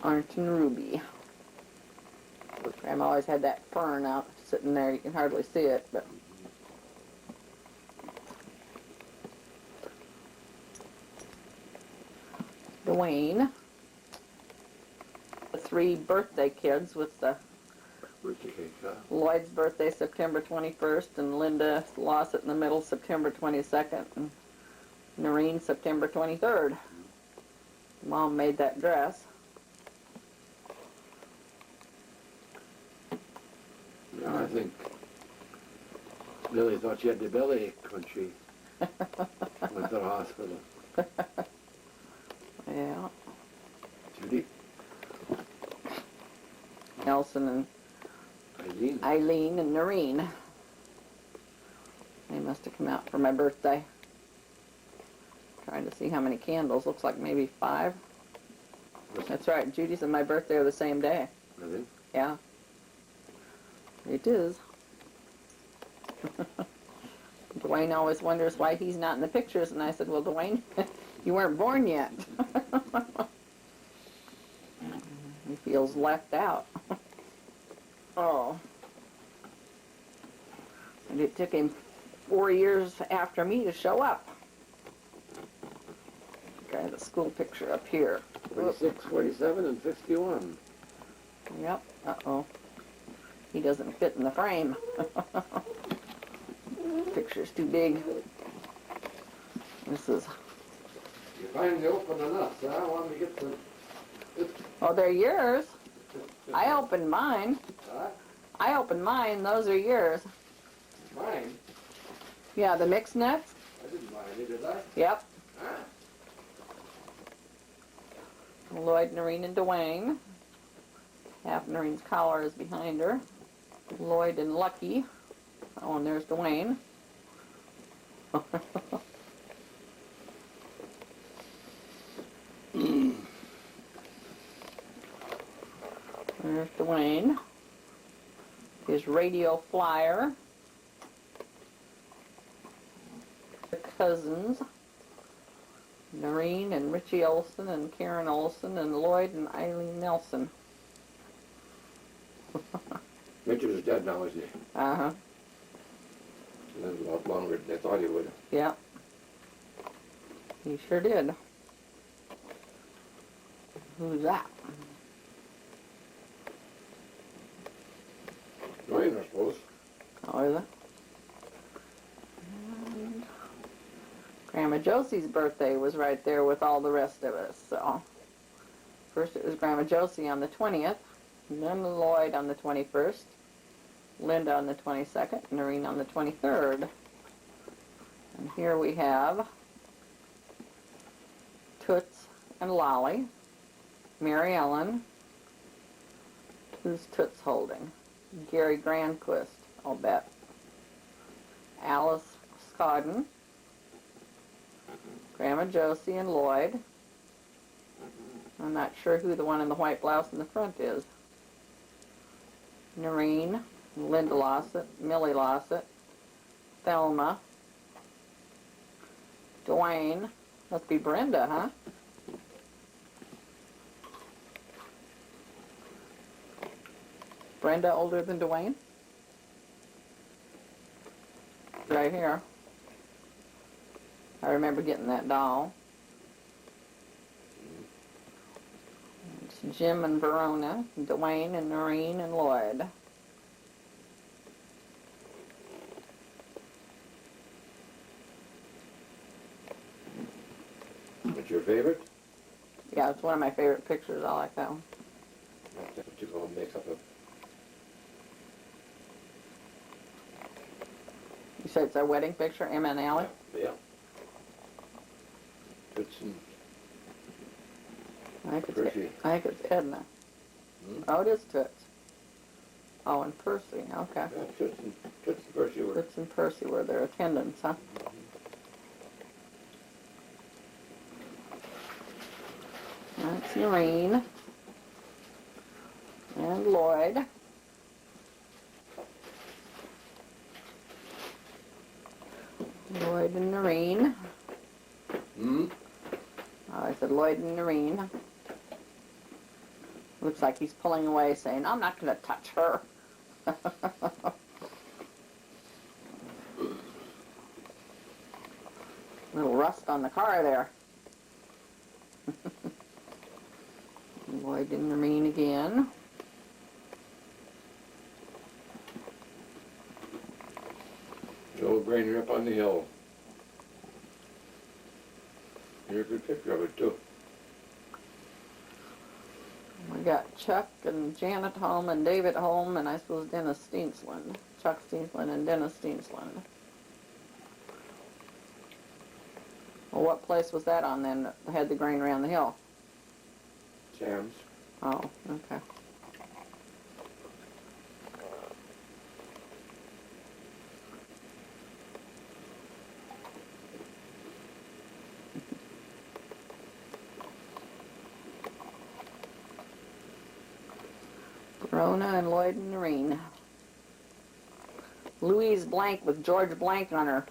Speaker 2: Arndt and Ruby. Grandma always had that fern out sitting there. You can hardly see it, but Dwayne. The 3 birthday kids with the
Speaker 1: Birthday cake,
Speaker 2: Lloyd's birthday September 21st, and Linda Lawsett in the middle September 22nd, and Noreen September 23rd. Mom made that dress.
Speaker 1: Yeah, I think Lily thought she had the bellyache when she went to the hospital.
Speaker 2: Yeah.
Speaker 1: Judy,
Speaker 2: Nelson and Eileen and Noreen. They must have come out for my birthday. Trying to see how many candles. Looks like maybe 5. That's right. Judy's and my birthday are the same day.
Speaker 1: Really?
Speaker 2: Yeah. It is. Dwayne always wonders why he's not in the pictures, and I said, well, Dwayne, you weren't born yet. He feels left out. Oh. And it took him 4 years after me to show up. Okay, the school picture up here.
Speaker 1: 46, 47, and 51.
Speaker 2: Yep. Uh-oh. He doesn't fit in the frame. Picture's too big. This is...
Speaker 1: You finally opened enough, so I wanted to get the...
Speaker 2: Oh, they're yours. I opened mine.
Speaker 1: Huh?
Speaker 2: I opened mine. Those are yours.
Speaker 1: Mine?
Speaker 2: Yeah, the mixed nuts?
Speaker 1: I didn't buy any, did I?
Speaker 2: Yep.
Speaker 1: Huh?
Speaker 2: Lloyd, Noreen, and Dwayne. Half Noreen's collar is behind her. Lloyd and Lucky. Oh, and there's Dwayne. There's Dwayne. His radio flyer. The cousins. Noreen and Richie Olson and Karen Olson and Lloyd and Eileen Nelson.
Speaker 1: Richard is dead now, isn't he?
Speaker 2: Uh-huh.
Speaker 1: He lived a lot longer than I thought he would.
Speaker 2: Yep. He sure did. Who's that?
Speaker 1: Noreen, I suppose.
Speaker 2: Oh, is it? And Grandma Josie's birthday was right there with all the rest of us, so. First it was Grandma Josie on the 20th, and then Lloyd on the 21st, Linda on the 22nd, Noreen on the 23rd. And here we have Toots and Lolly, Mary Ellen. Who's Toots holding? Gary Grandquist, I'll bet. Alice Scodden, Grandma Josie and Lloyd. I'm not sure who the one in the white blouse in the front is. Noreen, Linda Lawsett, Millie Lawsett, Thelma, Dwayne. Must be Brenda, huh? Brenda older than Dwayne? Right here. I remember getting that doll. And Jim and Verona, Dwayne and Noreen and Lloyd.
Speaker 1: What's your favorite?
Speaker 2: Yeah, it's one of my favorite pictures. I like that one.
Speaker 1: That's what you go and make up of.
Speaker 2: You said it's our wedding picture, Emma and Allie?
Speaker 1: Yeah. Toots and
Speaker 2: I think
Speaker 1: Percy.
Speaker 2: I think it's Edna.
Speaker 1: Hmm?
Speaker 2: Oh, it is Toots. Oh, and Percy. Okay.
Speaker 1: Yeah, Toots and Percy were.
Speaker 2: Toots and Percy were their attendants, huh? That's Noreen and Lloyd. Lloyd and Noreen.
Speaker 1: Hmm?
Speaker 2: Oh, I said Lloyd and Noreen. Looks like he's pulling away saying, I'm not going to touch her. Little rust on the car there. Lloyd and Noreen again.
Speaker 1: Joe Grainer up on the hill. Here's a good picture of it too.
Speaker 2: We got Chuck and Janet home and David home and I suppose Dennis Steensland. Chuck Steensland and Dennis Steensland. Well, what place was that on then that had the grain around the hill?
Speaker 1: Sam's.
Speaker 2: Oh, okay. Rona and Lloyd and Noreen. Louise Blank with George Blank on her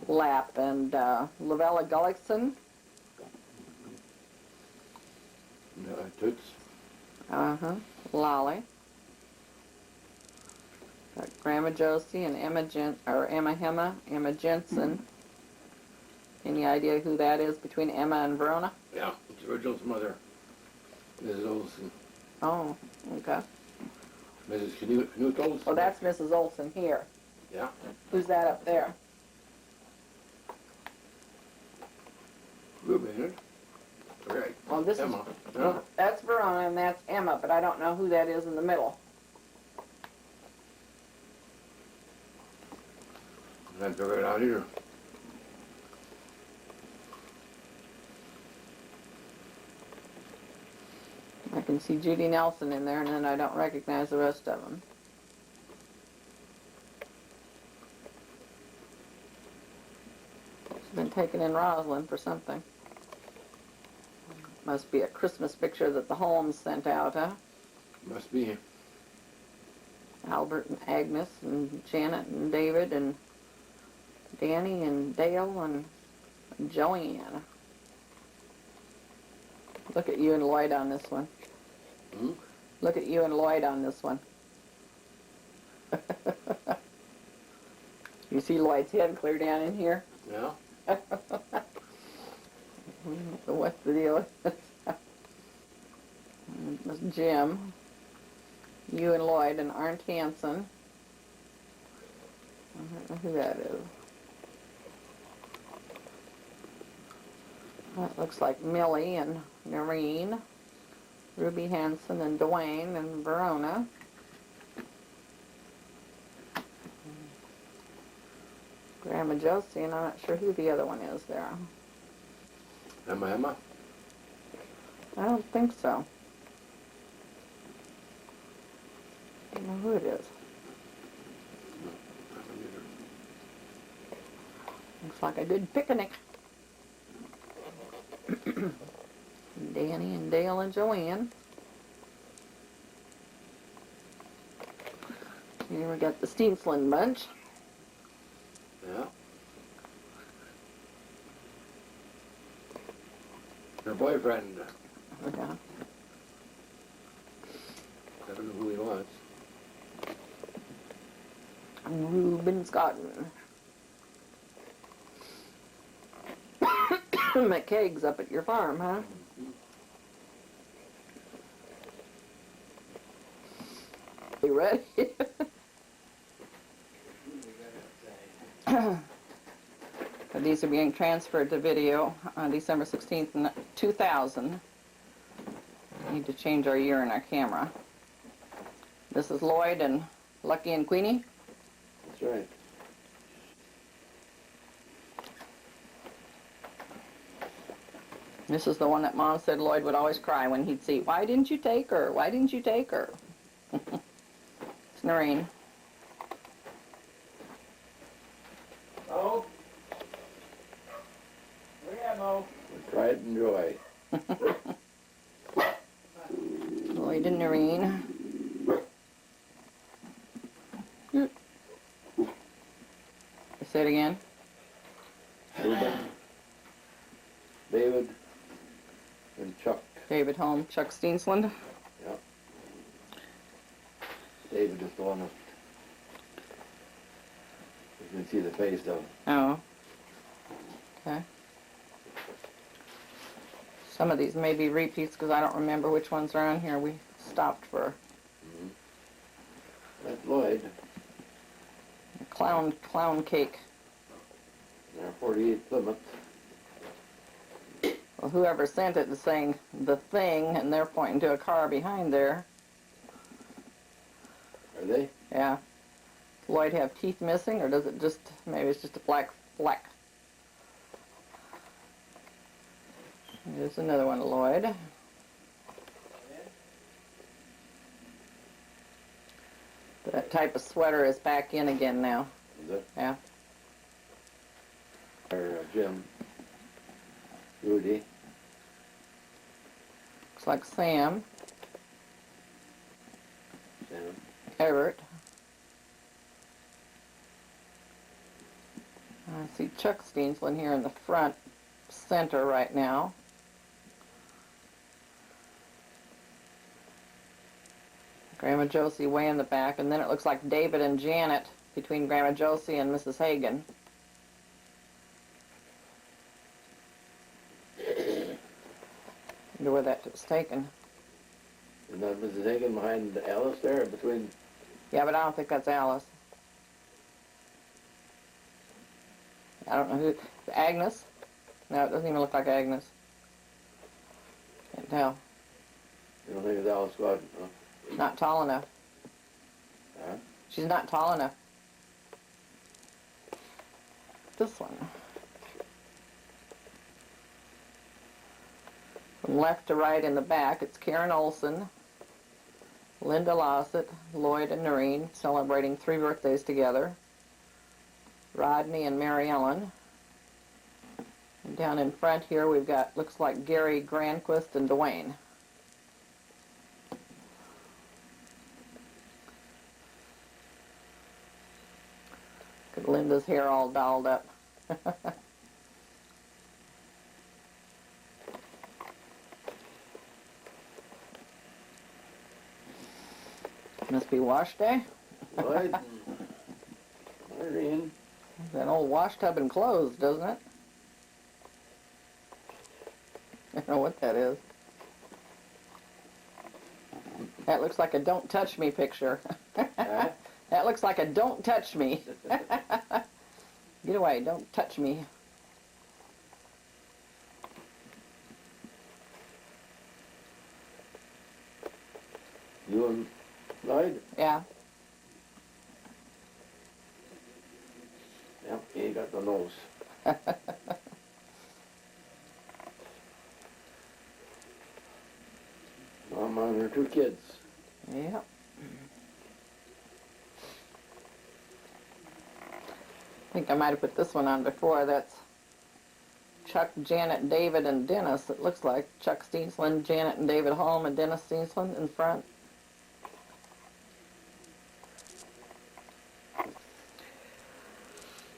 Speaker 2: lap and Lavella Gullickson.
Speaker 1: Toots.
Speaker 2: Uh-huh. Lolly. Got Grandma Josie and Emma Hemmah, Emma Jensen. Any idea who that is between Emma and Verona?
Speaker 1: Yeah, it's Virgil's mother, Mrs. Olson.
Speaker 2: Oh, okay.
Speaker 1: Mrs. Knut Olson.
Speaker 2: Oh, that's Mrs. Olson here.
Speaker 1: Yeah.
Speaker 2: Who's that up there?
Speaker 1: Rueben, isn't it? Right.
Speaker 2: Well, this
Speaker 1: Hemmah.
Speaker 2: is
Speaker 1: Yeah.
Speaker 2: that's Verona and that's Emma, but I don't know who that is in the middle.
Speaker 1: I can't figure it out either.
Speaker 2: I can see Judy Nelson in there, and then I don't recognize the rest of them. She's been taken in Roslyn for something. Must be a Christmas picture that the Holmes sent out, huh?
Speaker 1: Must be.
Speaker 2: Albert and Agnes and Janet and David and Danny and Dale and Joanne. Look at you and Lloyd on this one.
Speaker 1: Hmm?
Speaker 2: Look at you and Lloyd on this one. You see Lloyd's head clear down in here?
Speaker 1: Yeah.
Speaker 2: What's the deal? That's Jim. You and Lloyd and Arndt Hansen. I don't know who that is. That looks like Millie and Noreen, Ruby Hansen and Dwayne and Verona. Grandma Josie, and I'm not sure who the other one is there.
Speaker 1: Hemmah.
Speaker 2: I don't think so. I don't know who it is. Looks like a good picnic. Danny and Dale and Joanne. Here we got the Steensland bunch.
Speaker 1: Yeah. Her boyfriend.
Speaker 2: Okay.
Speaker 1: I don't know who he was.
Speaker 2: Rueben Scotton. McCaig's up at your farm, huh? You ready? These are being transferred to video on December 16th, 2000. Need to change our year in our camera. This is Lloyd and Lucky and Queenie.
Speaker 1: That's right.
Speaker 2: This is the one that Mom said Lloyd would always cry when he'd see, "Why didn't you take her? Why didn't you take her?" It's Noreen.
Speaker 1: Oh. Where am I? Pride and joy.
Speaker 2: Lloyd and Noreen. Say it again.
Speaker 1: Rueben, David, and Chuck.
Speaker 2: David home, Chuck Steensland.
Speaker 1: Yep. David is the one that you can see the face of.
Speaker 2: Oh. Okay. Some of these may be repeats because I don't remember which ones are on here. We stopped for
Speaker 1: That's Lloyd.
Speaker 2: clown cake.
Speaker 1: Our 48 Plymouth.
Speaker 2: Well, whoever sent it is saying the thing, and they're pointing to a car behind there.
Speaker 1: Are they?
Speaker 2: Yeah. Lloyd have teeth missing, or does it just, maybe it's just a black fleck. There's another one, Lloyd. That type of sweater is back in again now.
Speaker 1: Is it?
Speaker 2: Yeah.
Speaker 1: Or Jim. Rudy.
Speaker 2: Looks like Sam.
Speaker 1: Sam.
Speaker 2: Everett. I see Chuck Steensland here in the front center right now. Grandma Josie way in the back, and then it looks like David and Janet between Grandma Josie and Mrs. Hagan. Wonder where that was taken.
Speaker 1: Isn't that Mrs. Hagan behind Alice there, between?
Speaker 2: Yeah, but I don't think that's Alice. I don't know who. Agnes? No, it doesn't even look like Agnes. Can't tell.
Speaker 1: You don't think it's Alice Gordon? Huh?
Speaker 2: Not tall enough.
Speaker 1: Huh?
Speaker 2: She's not tall enough. This one. From left to right in the back, it's Karen Olson, Linda Lossett, Lloyd and Noreen celebrating 3 birthdays together, Rodney and Mary Ellen. And down in front here we've got, looks like Gary Granquist and Dwayne. Got Linda's hair all dolled up. Must be wash day.
Speaker 1: Lloyd. Noreen.
Speaker 2: That old wash tub and clothes, doesn't it? I don't know what that is. That looks like a don't touch me picture.
Speaker 1: Huh?
Speaker 2: That looks like a don't touch me. Get away, don't touch me.
Speaker 1: You and Lloyd?
Speaker 2: Yeah.
Speaker 1: Yep, he got the nose. Mom and her 2 kids.
Speaker 2: Yep. I think I might have put this one on before. That's Chuck, Janet, David, and Dennis. It looks like Chuck Steensland, Janet, and David Holm, and Dennis Steensland in front.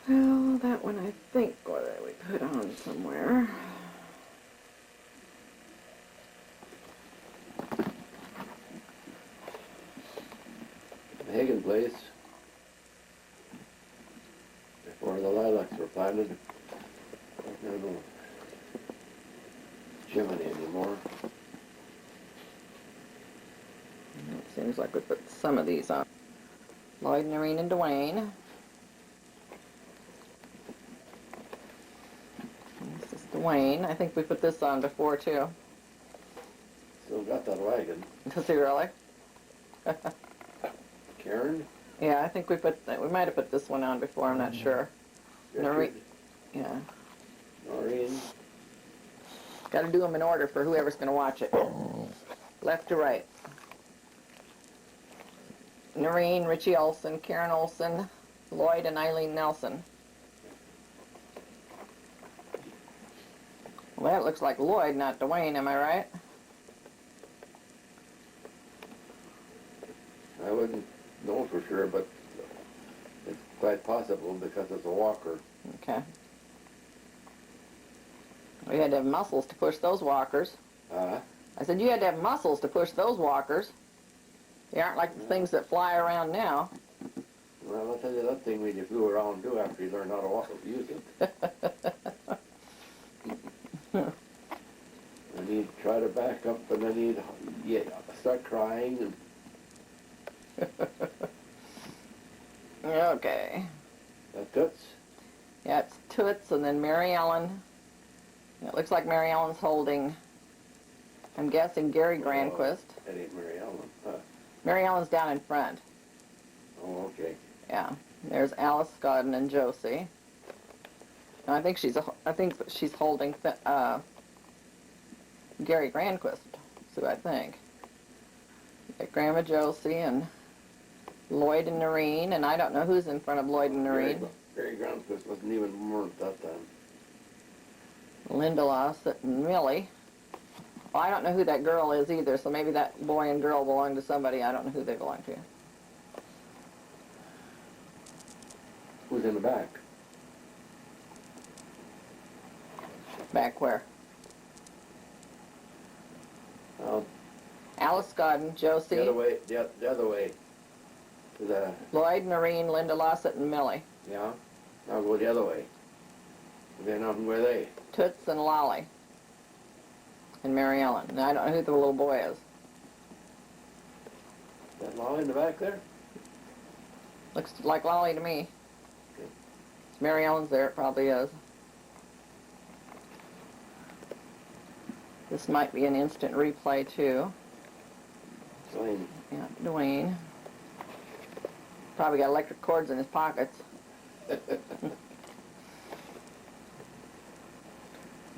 Speaker 2: Well, that one I think we put on somewhere.
Speaker 1: The Hagen place. Before the lilacs were planted. There's no chimney anymore.
Speaker 2: I don't see Seems like we put some of these on. Lloyd, Noreen, and Dwayne. This is Dwayne. I think we put this on before too.
Speaker 1: Still got that wagon.
Speaker 2: Does he really?
Speaker 1: Karen?
Speaker 2: Yeah, I think we might have put this one on before, I'm not sure. Noreen, yeah.
Speaker 1: Noreen.
Speaker 2: Got to do them in order for whoever's going to watch it. Left to right. Noreen, Richie Olson, Karen Olson, Lloyd, and Eileen Nelson. Well, that looks like Lloyd, not Dwayne, am I right?
Speaker 1: I wouldn't know for sure, but it's quite possible because it's a walker.
Speaker 2: Okay. We had to have muscles to push those walkers. I said you had to have muscles to push those walkers. They aren't like the things that fly around now.
Speaker 1: Well, I'll tell you that thing when you flew around too after you learned how to walk use it. And he'd try to back up and then he'd start crying. And
Speaker 2: Okay.
Speaker 1: that Toots?
Speaker 2: Yeah, it's Toots and then Mary Ellen. It looks like Mary Ellen's holding, I'm guessing, Gary Granquist.
Speaker 1: That ain't Mary Ellen. Huh.
Speaker 2: Mary Ellen's down in front.
Speaker 1: Oh, okay.
Speaker 2: Yeah. There's Alice Scotton and Josie. And I think she's holding Gary Granquist, so I think. Got Grandma Josie and Lloyd and Noreen, and I don't know who's in front of Lloyd and Noreen.
Speaker 1: Gary Granquist wasn't even born at that time.
Speaker 2: Linda Lossett and Millie. Well, I don't know who that girl is either, so maybe that boy and girl belong to somebody. I don't know who they belong to.
Speaker 1: Who's in the back?
Speaker 2: Back where?
Speaker 1: Well,
Speaker 2: Alice Scotton, Josie,
Speaker 1: the other way. The other way. To the,
Speaker 2: Lloyd, Noreen, Linda Lossett, and Millie.
Speaker 1: yeah. I'll go the other way. Then on where they?
Speaker 2: Toots and Lolly. And Mary Ellen. And I don't know who the little boy is.
Speaker 1: That Lolly in the back there?
Speaker 2: Looks like Lolly to me.
Speaker 1: Okay.
Speaker 2: If Mary Ellen's there, it probably is. This might be an instant replay too.
Speaker 1: Dwayne.
Speaker 2: Yeah, Dwayne. Probably got electric cords in his pockets.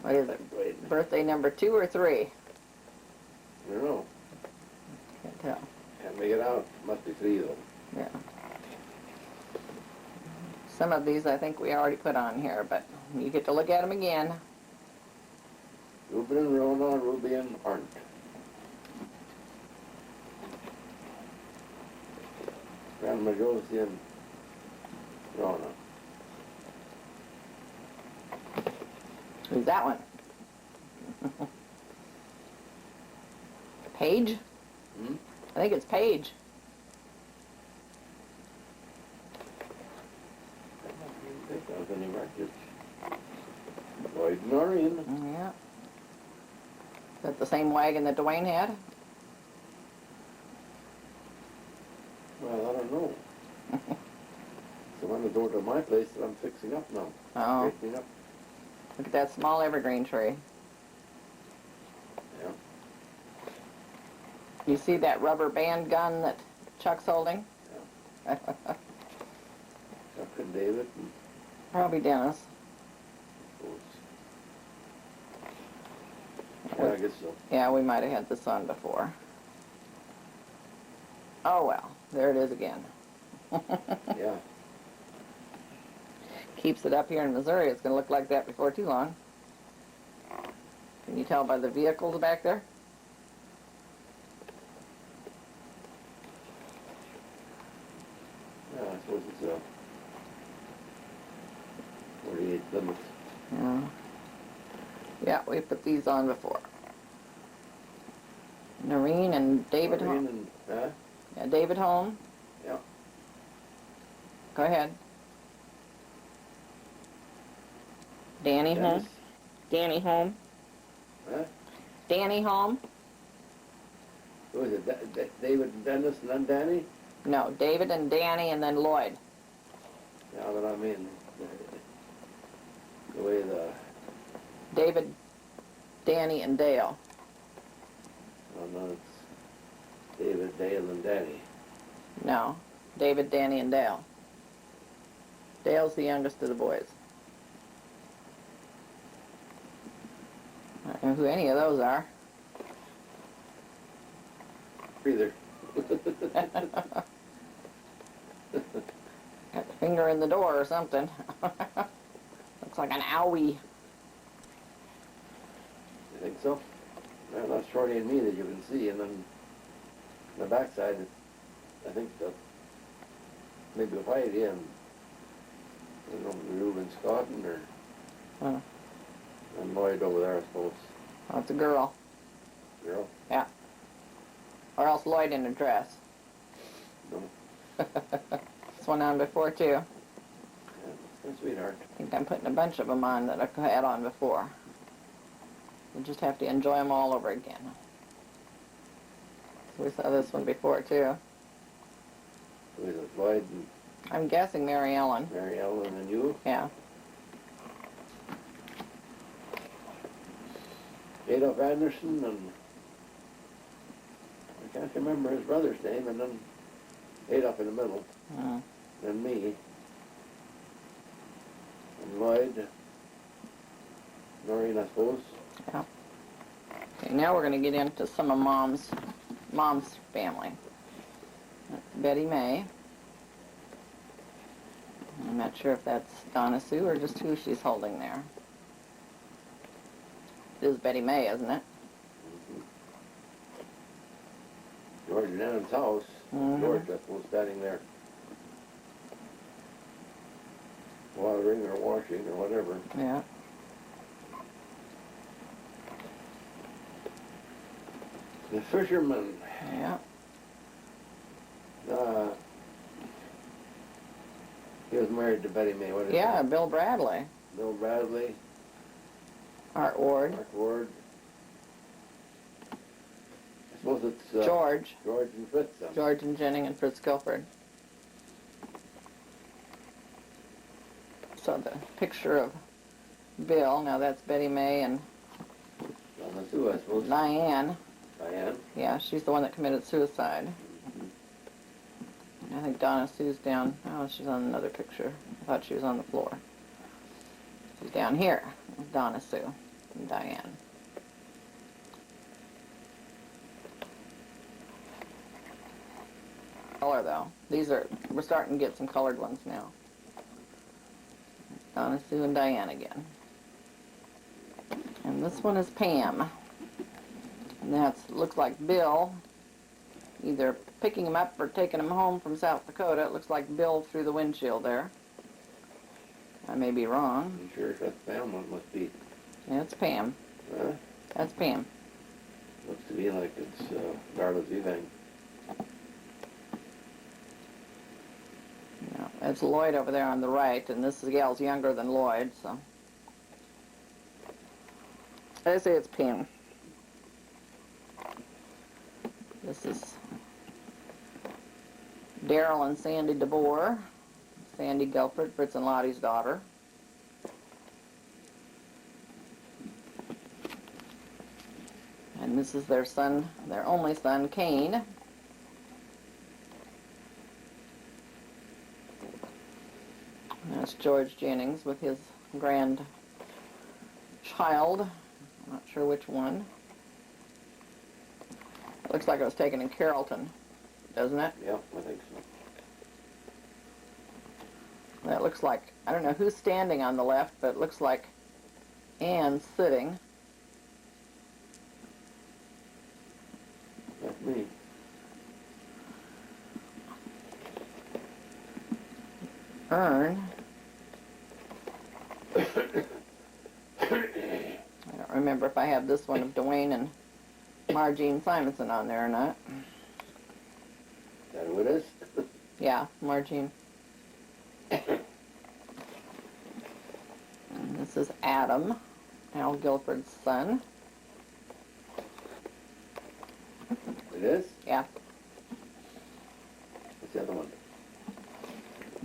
Speaker 2: What is it?
Speaker 1: Dwayne.
Speaker 2: Birthday number 2 or 3?
Speaker 1: I don't know.
Speaker 2: Can't tell.
Speaker 1: Can't make it out. Must be 3 though.
Speaker 2: Yeah. Some of these I think we already put on here, but you get to look at them again.
Speaker 1: Ruben and Rona, Ruby and Arndt. Grandma Josie and Rona.
Speaker 2: Who's that one? Paige?
Speaker 1: Hmm?
Speaker 2: I think it's Paige.
Speaker 1: I don't think that was any records. Lloyd and Noreen.
Speaker 2: Yeah. Is that the same wagon that Dwayne had?
Speaker 1: Well, I don't know. It's the one that's over to my place that I'm fixing up now.
Speaker 2: Oh,
Speaker 1: Straightening up.
Speaker 2: look at that small evergreen tree.
Speaker 1: Yeah.
Speaker 2: You see that rubber band gun that Chuck's holding?
Speaker 1: Chuck and David and
Speaker 2: Probably Dennis.
Speaker 1: yeah, I guess so.
Speaker 2: Yeah, we might have had this on before. Oh well, there it is again.
Speaker 1: Yeah.
Speaker 2: Keeps it up here in Missouri. It's going to look like that before too long. Can you tell by the vehicles back there?
Speaker 1: Yeah, I suppose it's 48 limits.
Speaker 2: Yeah. Yeah, we put these on before. Noreen and David
Speaker 1: Noreen
Speaker 2: Home.
Speaker 1: and,
Speaker 2: Yeah, David Home.
Speaker 1: yeah.
Speaker 2: Go ahead. Danny Home.
Speaker 1: Dennis.
Speaker 2: Danny Home.
Speaker 1: Huh?
Speaker 2: Danny Home.
Speaker 1: Who was it? David and Dennis and then Danny?
Speaker 2: No, David and Danny and then Lloyd.
Speaker 1: Yeah, but I mean, the way the...
Speaker 2: David, Danny, and Dale.
Speaker 1: Oh, no, it's David, Dale, and Danny.
Speaker 2: No, David, Danny, and Dale. Dale's the youngest of the boys. I don't know who any of those are.
Speaker 1: Either.
Speaker 2: Got the finger in the door or something. Looks like an owie.
Speaker 1: You think so? Well, that's Shorty and me that you can see, and then the backside, I think maybe Whitey and I don't know, Rueben Scotton or and Lloyd over there, I suppose.
Speaker 2: Oh, it's a girl.
Speaker 1: Girl?
Speaker 2: Yeah. Or else Lloyd in a dress.
Speaker 1: No.
Speaker 2: This one on before too.
Speaker 1: Yeah, that's a sweetheart.
Speaker 2: I think I'm putting a bunch of them on that I've had on before. We just have to enjoy them all over again. So we saw this one before too.
Speaker 1: Who is it? Lloyd and
Speaker 2: I'm guessing Mary Ellen.
Speaker 1: Mary Ellen and you?
Speaker 2: Yeah.
Speaker 1: Adolf Anderson and I can't remember his brother's name, and then Adolf in the middle, and me, and Lloyd, Noreen, I suppose.
Speaker 2: Yeah. Okay, now we're going to get into some of Mom's family. Betty May. I'm not sure if that's Donna Sue or just who she's holding there. It is Betty May, isn't it?
Speaker 1: George and Ann's house. George, I suppose, standing there, watering or washing or whatever.
Speaker 2: Yeah.
Speaker 1: The fisherman.
Speaker 2: Yeah.
Speaker 1: He was married to Betty May. What is
Speaker 2: Yeah,
Speaker 1: that?
Speaker 2: Bill Bradley.
Speaker 1: Bill Bradley.
Speaker 2: Art Ward.
Speaker 1: Mark Ward. I suppose it's
Speaker 2: George.
Speaker 1: George and Fritz.
Speaker 2: George and Jennings and Fritz Guilford. So the picture of Bill, now that's Betty May and
Speaker 1: Donna Sue, I suppose.
Speaker 2: Diane.
Speaker 1: Diane.
Speaker 2: Yeah, she's the one that committed suicide. I think Donna Sue's down. Oh, she's on another picture. I thought she was on the floor. She's down here. Donna Sue and Diane. Color though. We're starting to get some colored ones now. Donna Sue and Diane again. And this one is Pam. And that looks like Bill, either picking him up or taking him home from South Dakota. It looks like Bill through the windshield there. I may be wrong.
Speaker 1: I'm sure that's Pam one must be.
Speaker 2: Yeah, it's Pam.
Speaker 1: Huh?
Speaker 2: That's Pam.
Speaker 1: Looks to me like it's Darla's Evang.
Speaker 2: Yeah, that's Lloyd over there on the right, and this gal's younger than Lloyd, so. I say it's Pam. This is Daryl and Sandy DeBoer. Sandy Guilford, Fritz and Lottie's daughter. And this is their son, their only son, Kane. And that's George Jennings with his grandchild. I'm not sure which one. It looks like it was taken in Carrollton, doesn't it?
Speaker 1: Yeah, I think so.
Speaker 2: That looks like, I don't know who's standing on the left, but it looks like Ann's sitting.
Speaker 1: That's me.
Speaker 2: Ern. I don't remember if I have this one of Dwayne and Margene Simonson on there or not.
Speaker 1: Is that who it is?
Speaker 2: Yeah, Margene. And this is Adam, Al Guilford's son.
Speaker 1: It It is?
Speaker 2: Yeah.
Speaker 1: What's the other one?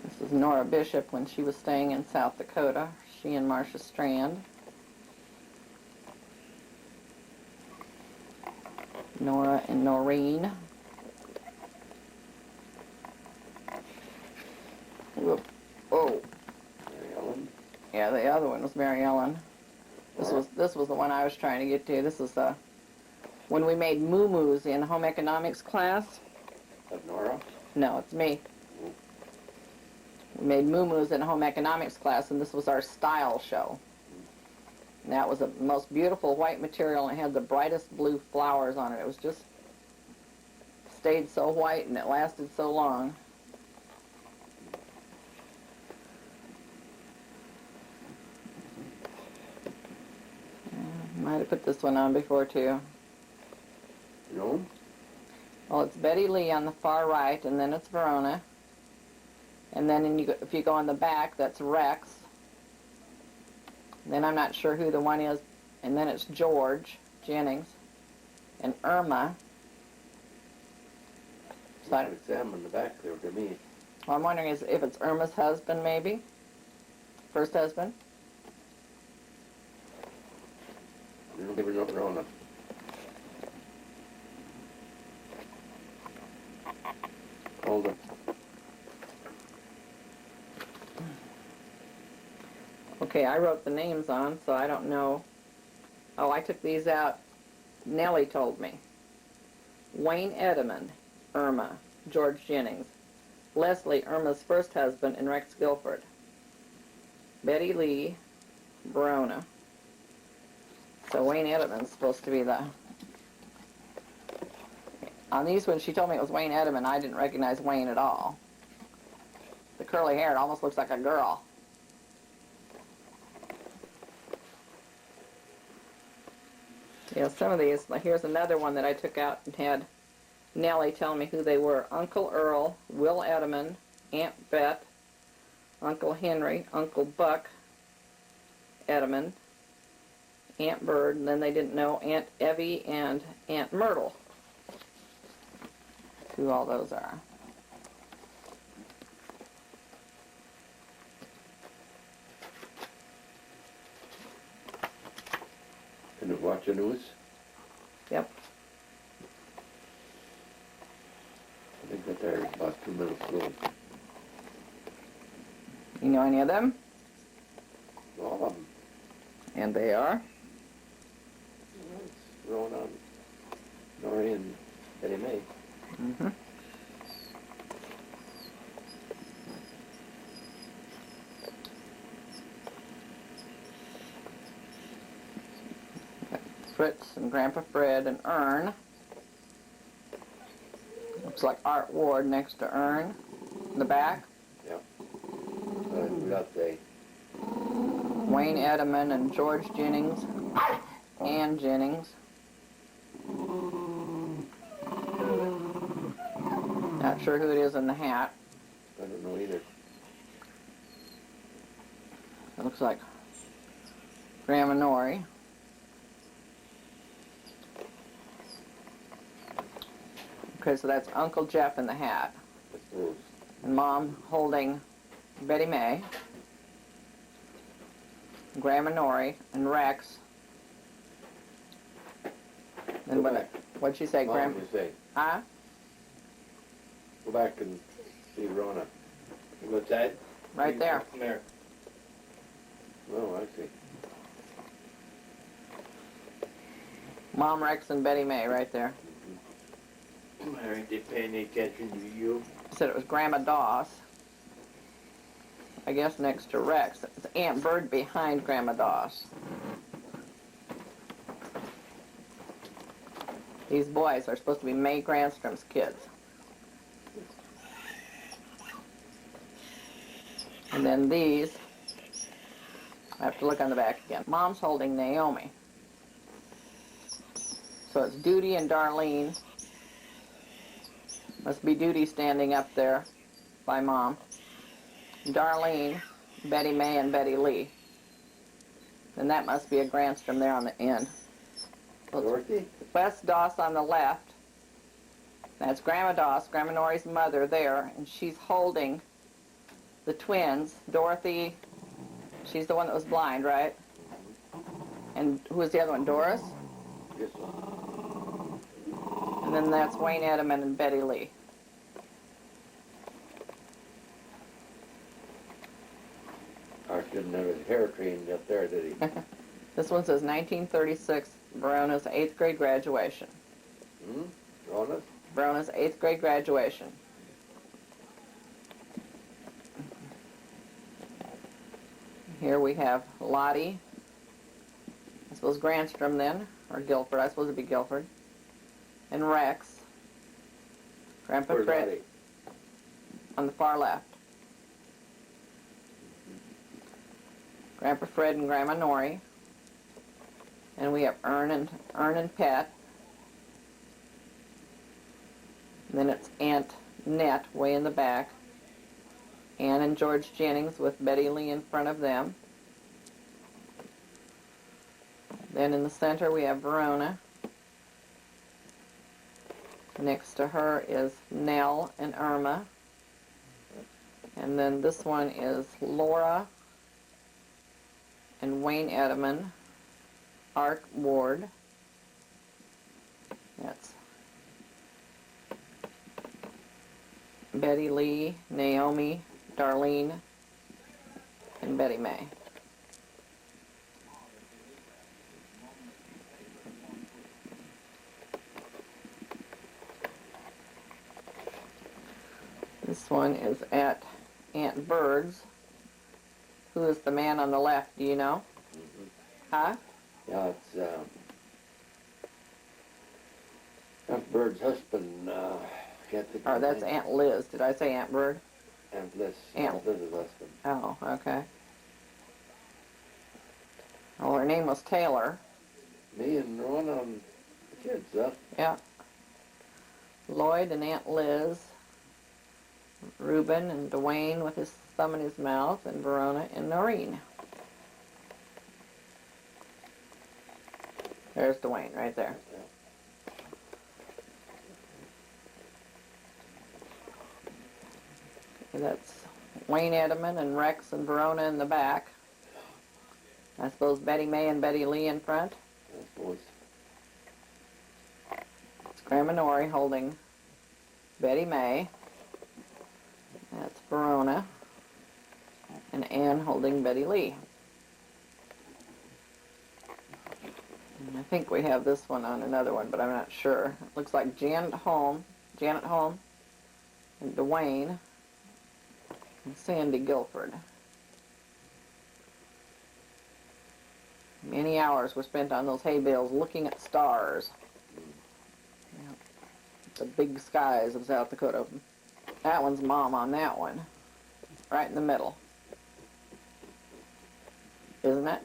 Speaker 2: This is Nora Bishop when she was staying in South Dakota. She and Marcia Strand. Nora and Noreen. Whoop. Oh.
Speaker 1: Mary Ellen?
Speaker 2: Yeah, the other one was Mary Ellen. This was the one I was trying to get to. This is when we made moo-moos in home economics class.
Speaker 1: Of Nora?
Speaker 2: No, it's me. We made moo-moos in home economics class, and this was our style show. And that was the most beautiful white material, and it had the brightest blue flowers on it. It was just stayed so white, and it lasted so long. Might have put this one on before, too.
Speaker 1: No?
Speaker 2: Well, it's Betty Lee on the far right, and then it's Verona. And then if you go on the back, that's Rex. And then I'm not sure who the one is. And then it's George Jennings and Irma. So
Speaker 1: It's them in the back there to me.
Speaker 2: well, I'm wondering if it's Irma's husband, maybe? First husband?
Speaker 1: You don't give her no Verona. Hold it.
Speaker 2: Okay, I wrote the names on, so I don't know. Oh, I took these out. Nellie told me. Wayne Edelman, Irma, George Jennings. Leslie, Irma's first husband, and Rex Guilford. Betty Lee, Verona. So Wayne Edelman's supposed to be the... On these ones, she told me it was Wayne Edelman. I didn't recognize Wayne at all. The curly hair, it almost looks like a girl. Yeah, some of these, like here's another one that I took out and had Nellie tell me who they were. Uncle Earl, Will Edelman, Aunt Bet, Uncle Henry, Uncle Buck Edelman, Aunt Bird, and then they didn't know Aunt Evie and Aunt Myrtle. Who all those are.
Speaker 1: Can you watch the news?
Speaker 2: Yep.
Speaker 1: I think that they're about 2 minutes slow.
Speaker 2: You know any of them?
Speaker 1: All of them.
Speaker 2: And they are?
Speaker 1: It's Verona, Noreen, Betty May.
Speaker 2: Mm-hmm. Fritz and Grandpa Fred and Ern. Looks like Art Ward next to Ern in the back.
Speaker 1: Yep. We got the
Speaker 2: Wayne Edelman and George Jennings. Ann Jennings. Not sure who it is in the hat.
Speaker 1: I don't know either.
Speaker 2: It looks like Grandma Norrie. Okay, so that's Uncle Jeff in the hat.
Speaker 1: I suppose.
Speaker 2: And Mom holding Betty May, Grandma Norrie, and Rex. And
Speaker 1: Go back.
Speaker 2: what'd she say,
Speaker 1: Mom,
Speaker 2: Grandma?
Speaker 1: you say.
Speaker 2: Huh?
Speaker 1: Go back and see Verona. What's that?
Speaker 2: Right there.
Speaker 1: Come there. Oh, I see.
Speaker 2: Mom, Rex, and Betty May right there.
Speaker 1: Aren't they paying any attention to you?
Speaker 2: Said it was Grandma Doss. I guess next to Rex. It's Aunt Bird behind Grandma Doss. These boys are supposed to be May Granstrom's kids. And then these, I have to look on the back again. Mom's holding Naomi. So it's Duty and Darlene. Must be Duty standing up there by Mom. Darlene, Betty May, and Betty Lee. And that must be a Granstrom there on the end.
Speaker 1: Dorothy?
Speaker 2: Wes Doss on the left, That's Grandma Doss, Grandma Norie's mother there, and she's holding the twins. Dorothy, she's the one that was blind, right? And who was the other one, Doris?
Speaker 1: Yes.
Speaker 2: And then that's Wayne Edelman and Betty Lee.
Speaker 1: Ours didn't have his hair trained up there, did he?
Speaker 2: This one says 1936, Verona's 8th grade graduation.
Speaker 1: Hmm? Ronas?
Speaker 2: Verona's 8th grade graduation. Here we have Lottie. I suppose Granstrom then, or Guilford. I suppose it'd be Guilford. And Rex. Grandpa
Speaker 1: Where's
Speaker 2: Fred
Speaker 1: Lottie?
Speaker 2: on the far left. Grandpa Fred and Grandma Norrie. And we have Ern and Pet. And then it's Aunt Net way in the back. Ann and George Jennings with Betty Lee in front of them. Then in the center we have Verona. Next to her is Nell and Irma. And then this one is Laura and Wayne Edelman, Art Ward. That's Betty Lee, Naomi, Darlene, and Betty May. This one is at Aunt Bird's. Who is the man on the left, do you know?
Speaker 1: Mm-hmm.
Speaker 2: Huh?
Speaker 1: Yeah, it's Aunt Bird's husband. Can't think of
Speaker 2: Oh,
Speaker 1: his
Speaker 2: that's
Speaker 1: name.
Speaker 2: Aunt Liz. Did I say Aunt Bird?
Speaker 1: Aunt Liz.
Speaker 2: Aunt-
Speaker 1: Aunt Liz's husband.
Speaker 2: Oh, okay. Well, her name was Taylor.
Speaker 1: Me and Ron on the kids, huh?
Speaker 2: Yeah. Lloyd and Aunt Liz. Rueben and Dwayne with his thumb in his mouth, and Verona and Noreen. There's Dwayne right there. Okay, that's Wayne Edelman and Rex and Verona in the back. I suppose Betty May and Betty Lee in front.
Speaker 1: That's boys.
Speaker 2: It's Grandma Norrie holding Betty May. That's Verona. And Ann holding Betty Lee. And I think we have this one on another one, but I'm not sure. It looks like Janet Holm, and Dwayne, and Sandy Guilford. Many hours were spent on those hay bales looking at stars. Yeah. The big skies of South Dakota. That one's Mom on that one. Right in the middle. Isn't it?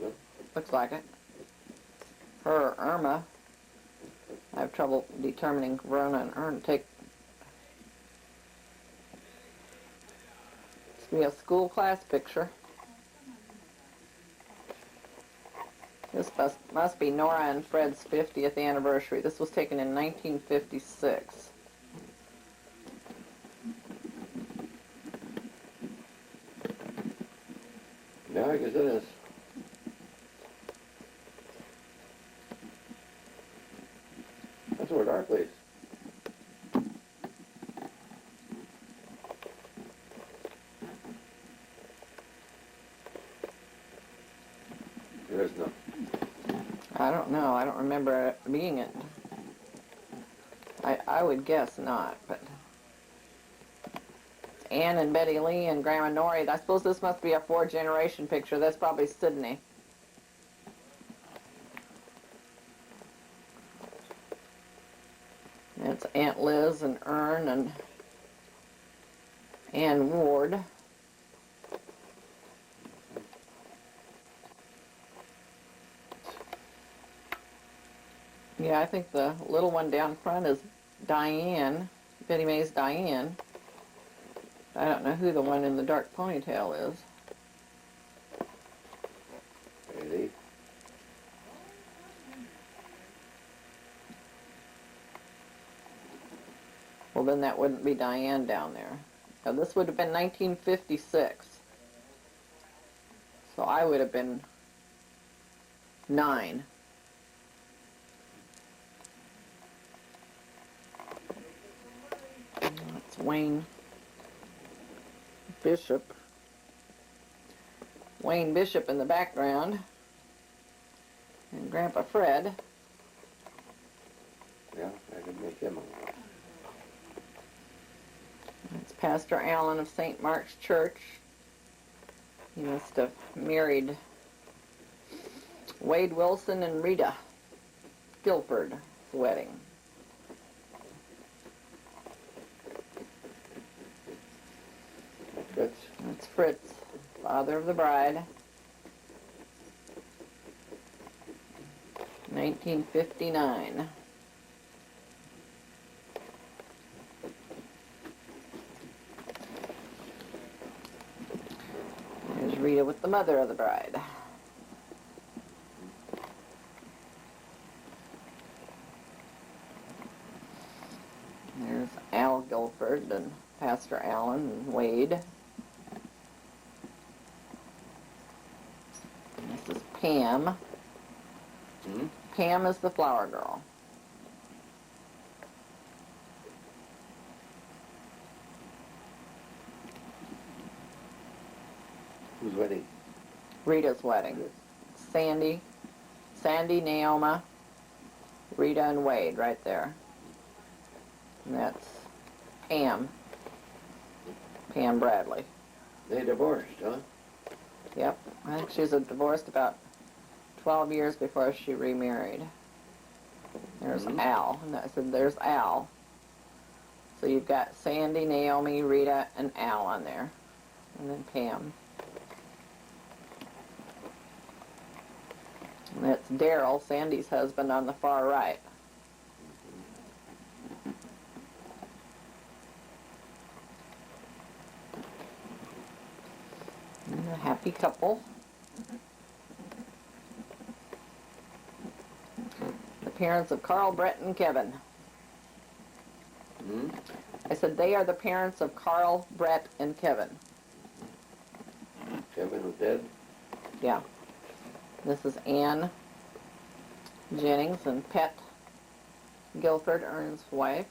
Speaker 1: Yep.
Speaker 2: Looks like it. Her, Irma. I have trouble determining Verona and Ern. Take. This will be a school class picture. This must be Nora and Fred's 50th anniversary. This was taken in 1956.
Speaker 1: Yeah, I guess it is. That's where our place. There is none.
Speaker 2: I don't know. I don't remember it being it. I would guess not, but Ann and Betty Lee and Grandma Norrie. I suppose this must be a 4th-generation picture. That's probably Sydney. It's Aunt Liz and Ern and Ann Ward. Yeah, I think the little one down front is Diane, Betty May's Diane. I don't know who the one in the dark ponytail is.
Speaker 1: Maybe.
Speaker 2: Well, then that wouldn't be Diane down there. Now, this would have been 1956. So I would have been 9. That's Wayne Bishop. Wayne Bishop in the background. And Grandpa Fred.
Speaker 1: Yeah, I could make him a...
Speaker 2: That's Pastor Allen of St. Mark's Church. He must have married Wade Wilson and Rita Guilford's wedding.
Speaker 1: Fritz.
Speaker 2: That's Fritz, father of the bride. 1959. There's Rita with the mother of the bride. There's Al Guilford and Pastor Allen and Wade. And this is Pam.
Speaker 1: Hmm?
Speaker 2: Pam is the flower girl.
Speaker 1: Whose wedding?
Speaker 2: Rita's wedding. Sandy, Naoma, Rita and Wade right there. And that's Pam Bradley.
Speaker 1: They divorced, huh?
Speaker 2: Yep, I think she was divorced about 12 years before she remarried. There's Al, and I said there's Al. So you've got Sandy, Naomi, Rita, and Al on there. And then Pam. And that's Daryl, Sandy's husband, on the far right. And a happy couple. The parents of Carl, Brett, and Kevin.
Speaker 1: Hmm?
Speaker 2: I said they are the parents of Carl, Brett, and Kevin.
Speaker 1: Kevin was dead?
Speaker 2: Yeah. This is Ann Jennings and Pet Guilford, Ernst's wife.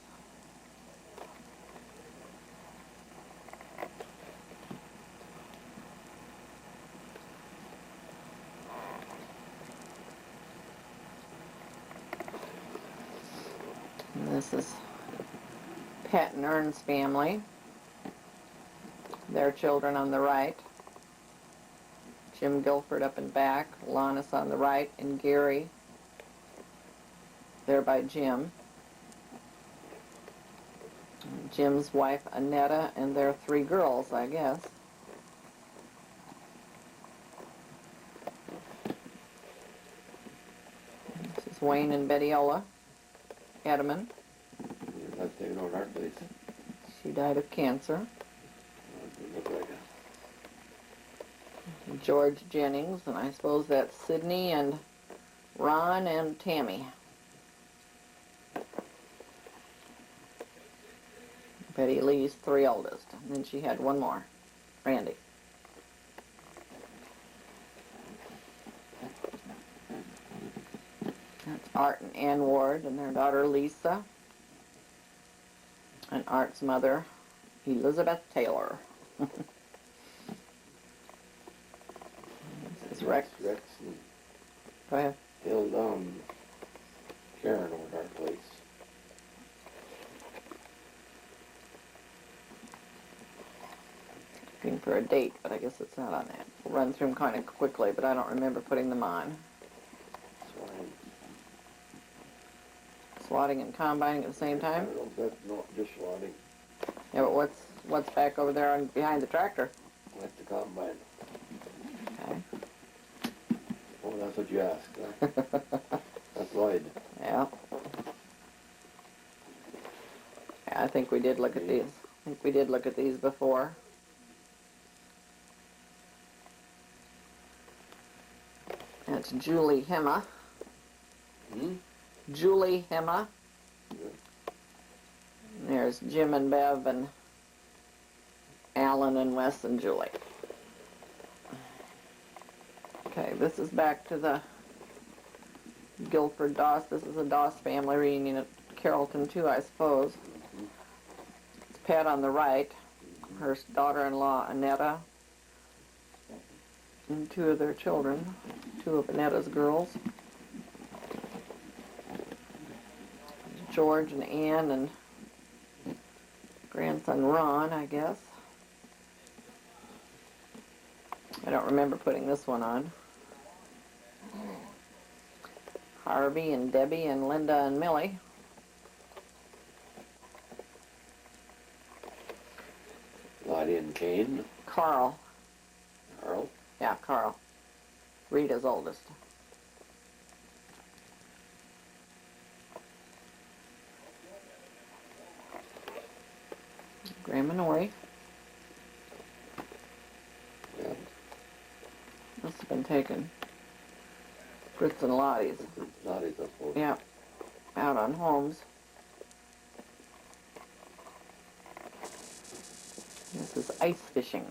Speaker 2: And this is Pet and Ernst's family. Their children on the right. Jim Guilford up and back, Lannis on the right, and Gary there by Jim. And Jim's wife, Annetta, and their 3 girls, I guess. This is Wayne and Bettyola Edelman.
Speaker 1: That's taken over our place.
Speaker 2: She died of cancer.
Speaker 1: Look like
Speaker 2: George Jennings, and I suppose that's Sydney and Ron and Tammy. Betty Lee's 3 oldest, and then she had 1 more, Randy. That's Art and Ann Ward and their daughter Lisa, and Art's mother, Elizabeth Taylor. This is Rex.
Speaker 1: Rex and
Speaker 2: Go ahead.
Speaker 1: held Karen over our place.
Speaker 2: Looking for a date, but I guess it's not on that. We'll run through them kind of quickly, but I don't remember putting them on.
Speaker 1: Swine.
Speaker 2: Swatting and combining at the same
Speaker 1: I
Speaker 2: time.
Speaker 1: don't know if that's not dishwadding.
Speaker 2: Yeah, but what's back over there on behind the tractor?
Speaker 1: That's the combine.
Speaker 2: Okay.
Speaker 1: Oh, that's what you asked, huh? That's Lloyd.
Speaker 2: Yeah. Yeah, I think we did look at these. I think we did look at these before. That's Julie Hemmah.
Speaker 1: Hmm?
Speaker 2: Julie Hemmah.
Speaker 1: Yeah.
Speaker 2: There's Jim and Bev and Alan and Wes and Julie. Okay, this is back to the Guilford Doss. This is a Doss family reunion at Carrollton too, I suppose. It's Pat on the right, her daughter-in-law Annetta, and two of their children, two of Annetta's girls. George and Ann and grandson Ron, I guess. I don't remember putting this one on. Harvey and Debbie and Linda and Millie.
Speaker 1: Lottie and Kane.
Speaker 2: Carl.
Speaker 1: Carl.
Speaker 2: Yeah, Carl. Rita's oldest. Graham and Noreen.
Speaker 1: Yeah.
Speaker 2: Must have been taken. Fritz and Lottie's.
Speaker 1: Lottie's up for.
Speaker 2: Yeah, out on Holmes. This is ice fishing.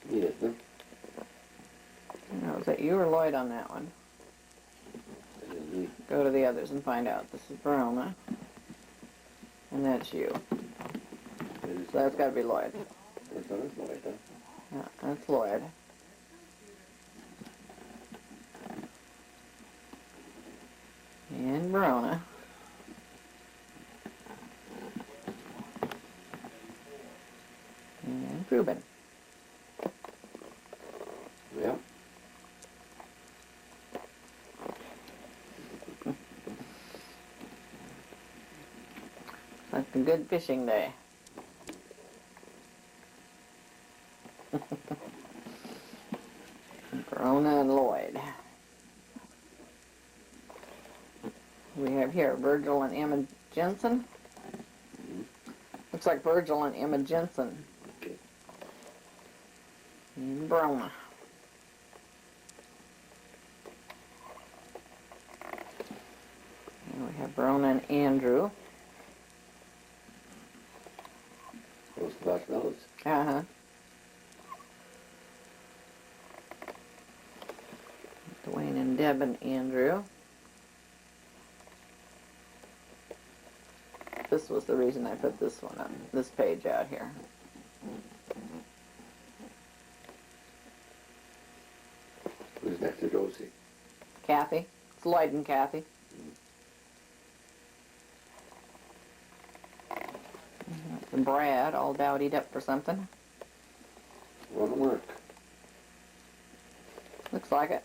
Speaker 1: Neat, isn't it?
Speaker 2: Now, is that you or Lloyd on that one?
Speaker 1: It is neat.
Speaker 2: Go to the others and find out. This is Verona. And that's you. So that's got to be Lloyd.
Speaker 1: That's on his Lloyd, huh?
Speaker 2: Yeah, that's Lloyd. And Verona. And Rueben.
Speaker 1: Yeah.
Speaker 2: Like a good fishing day. Verona and Lloyd. We have here Virgil and Emma Jensen. Looks like Virgil and Emma Jensen.
Speaker 1: Okay.
Speaker 2: And Verona. And we have Verona and Andrew.
Speaker 1: Those marshmallows.
Speaker 2: Uh-huh. Dwayne and Deb and Andrew. This was the reason I put this one on this page out here.
Speaker 1: Who's next to Josie?
Speaker 2: Kathy. It's Lloyd and Kathy. And Brad, all dowdied up for something.
Speaker 1: Going to work.
Speaker 2: Looks like it.